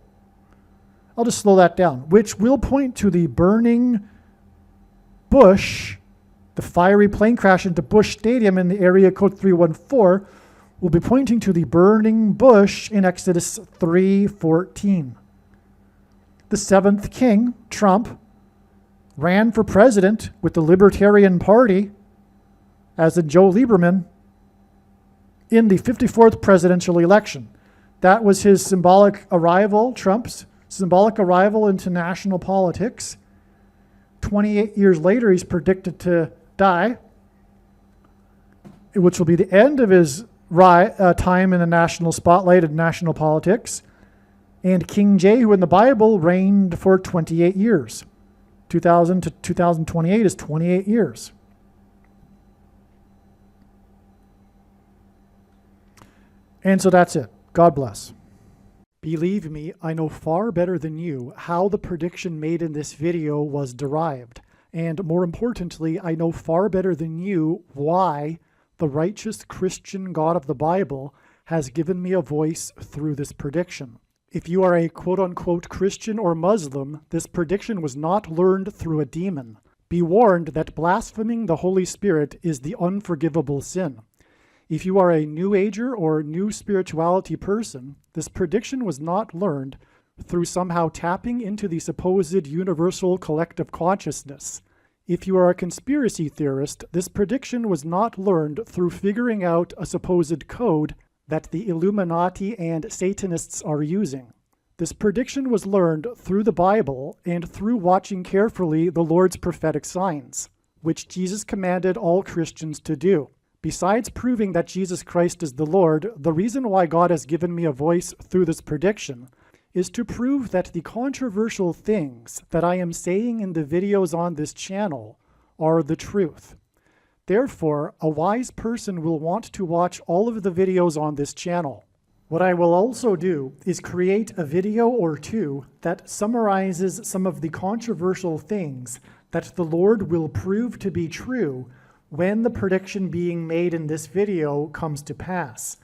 I'll just slow that down, which will point to the burning bush, the fiery plane crash into Bush Stadium in the area code 314 will be pointing to the burning bush in Exodus 3:14. The 7th king, Trump, ran for president with the Libertarian Party, as in Joe Lieberman, in the 54th presidential election. That was his symbolic arrival, Trump's symbolic arrival into national politics. 28 years later, he's predicted to die, which will be the end of his time in the national spotlight and national politics. And King Jehu in the Bible reigned for 28 years. 2000 to 2028 is 28 years. And so that's it. God bless. Believe me, I know far better than you how the prediction made in this video was derived. And more importantly, I know far better than you why the righteous Christian God of the Bible has given me a voice through this prediction. If you are a quote-unquote Christian or Muslim, this prediction was not learned through a demon. Be warned that blaspheming the Holy Spirit is the unforgivable sin. If you are a New Ager or New Spirituality person, this prediction was not learned through somehow tapping into the supposed universal collective consciousness. If you are a conspiracy theorist, this prediction was not learned through figuring out a supposed code that the Illuminati and Satanists are using. This prediction was learned through the Bible and through watching carefully the Lord's prophetic signs, which Jesus commanded all Christians to do. Besides proving that Jesus Christ is the Lord, the reason why God has given me a voice through this prediction is to prove that the controversial things that I am saying in the videos on this channel are the truth. Therefore, a wise person will want to watch all of the videos on this channel. What I will also do is create a video or two that summarizes some of the controversial things that the Lord will prove to be true when the prediction being made in this video comes to pass.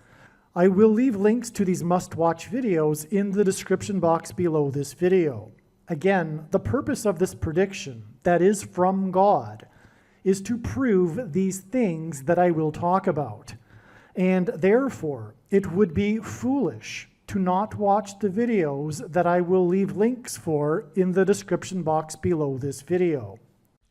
I will leave links to these must-watch videos in the description box below this video. Again, the purpose of this prediction, that is from God, is to prove these things that I will talk about. And therefore, it would be foolish to not watch the videos that I will leave links for in the description box below this video.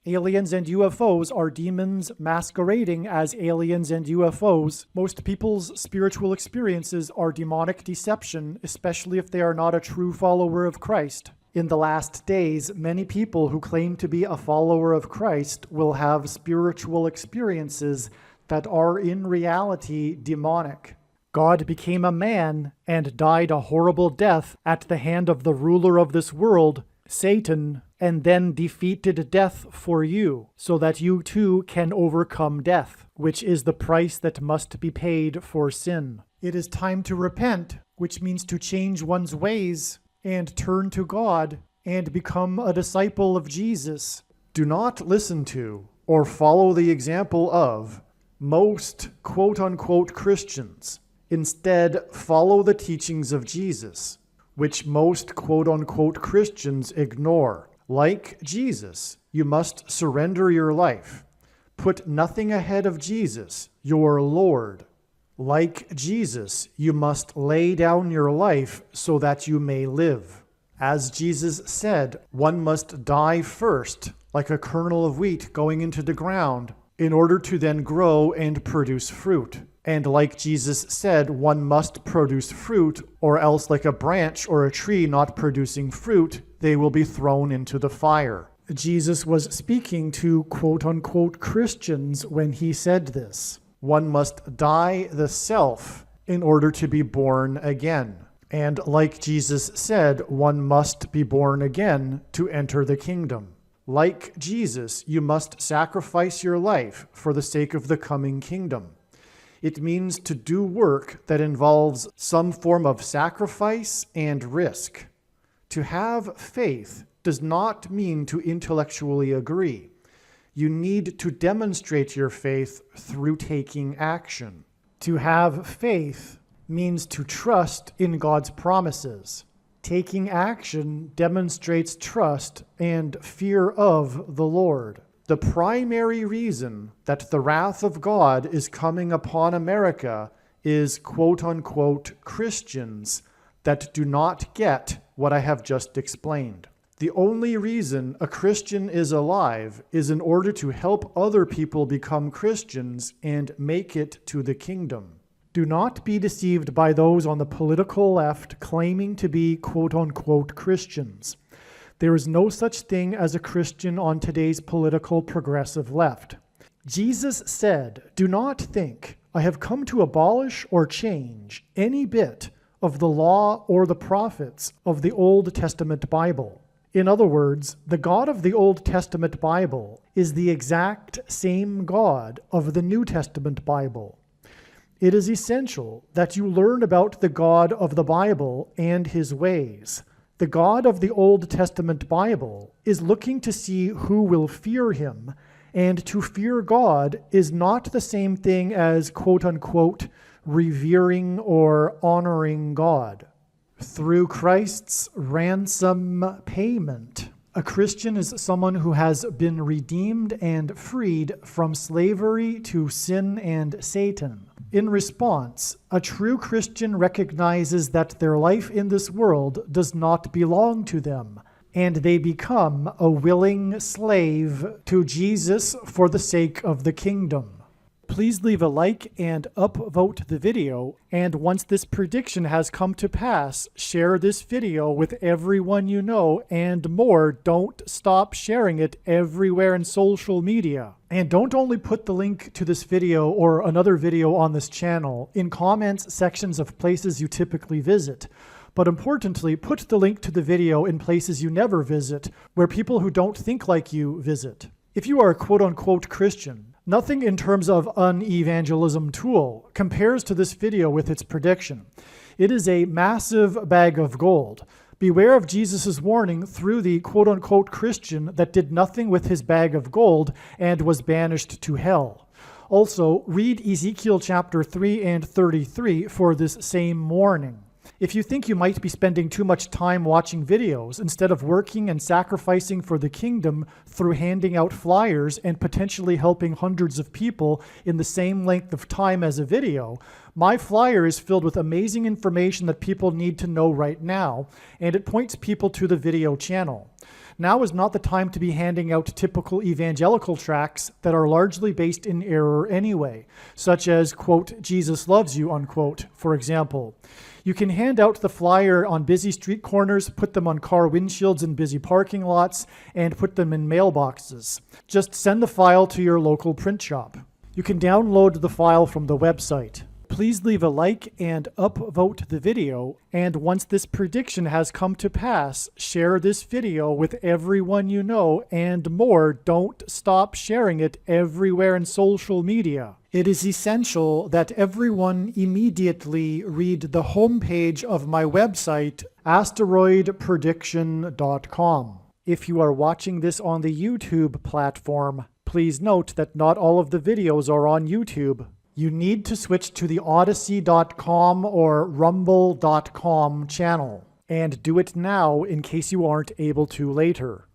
Aliens and UFOs are demons masquerading as aliens and UFOs. Most people's spiritual experiences are demonic deception, especially if they are not a true follower of Christ. In the last days, many people who claim to be a follower of Christ will have spiritual experiences that are in reality demonic. God became a man and died a horrible death at the hand of the ruler of this world, Satan, and then defeated death for you, so that you too can overcome death, which is the price that must be paid for sin. It is time to repent, which means to change one's ways and turn to God and become a disciple of Jesus. Do not listen to or follow the example of most quote-unquote Christians. Instead, follow the teachings of Jesus, which most quote-unquote Christians ignore. Like Jesus, you must surrender your life. Put nothing ahead of Jesus, your Lord. Like Jesus, you must lay down your life so that you may live. As Jesus said, one must die first, like a kernel of wheat going into the ground, in order to then grow and produce fruit. And like Jesus said, one must produce fruit, or else like a branch or a tree not producing fruit, they will be thrown into the fire. Jesus was speaking to quote-unquote Christians when he said this. One must die the self in order to be born again. And like Jesus said, one must be born again to enter the kingdom. Like Jesus, you must sacrifice your life for the sake of the coming kingdom. It means to do work that involves some form of sacrifice and risk. To have faith does not mean to intellectually agree. You need to demonstrate your faith through taking action. To have faith means to trust in God's promises. Taking action demonstrates trust and fear of the Lord. The primary reason that the wrath of God is coming upon America is quote-unquote Christians that do not get what I have just explained. The only reason a Christian is alive is in order to help other people become Christians and make it to the kingdom. Do not be deceived by those on the political left claiming to be quote-unquote Christians. There is no such thing as a Christian on today's political progressive left. Jesus said, "Do not think I have come to abolish or change any bit of the law or the prophets of the Old Testament Bible." In other words, the God of the Old Testament Bible is the exact same God of the New Testament Bible. It is essential that you learn about the God of the Bible and his ways. The God of the Old Testament Bible is looking to see who will fear him, and to fear God is not the same thing as quote-unquote revering or honoring God. Through Christ's ransom payment, a Christian is someone who has been redeemed and freed from slavery to sin and Satan. In response, a true Christian recognizes that their life in this world does not belong to them, and they become a willing slave to Jesus for the sake of the kingdom. Please leave a like and upvote the video, and once this prediction has come to pass, share this video with everyone you know, and more, don't stop sharing it everywhere in social media. And don't only put the link to this video or another video on this channel in comments sections of places you typically visit, but importantly, put the link to the video in places you never visit, where people who don't think like you visit. If you are a quote-unquote Christian, Nothing in terms of an evangelism tool compares to this video with its prediction. It is a massive bag of gold. Beware of Jesus' warning through the quote-unquote Christian that did nothing with his bag of gold and was banished to hell. Also, read Ezekiel chapter 3 and 33 for this same warning. If you think you might be spending too much time watching videos instead of working and sacrificing for the kingdom through handing out flyers and potentially helping hundreds of people in the same length of time as a video, my flyer is filled with amazing information that people need to know right now, and it points people to the video channel. Now is not the time to be handing out typical evangelical tracts that are largely based in error anyway, such as, quote, Jesus loves you, unquote, for example. You can hand out the flyer on busy street corners, put them on car windshields in busy parking lots, and put them in mailboxes. Just send the file to your local print shop. You can download the file from the website. Please leave a like and upvote the video, and once this prediction has come to pass, share this video with everyone you know, and more, don't stop sharing it everywhere in social media. It is essential that everyone immediately read the homepage of my website, asteroidprediction.com. If you are watching this on the YouTube platform, please note that not all of the videos are on YouTube. You need to switch to the Odyssey.com or Rumble.com channel, and do it now in case you aren't able to later.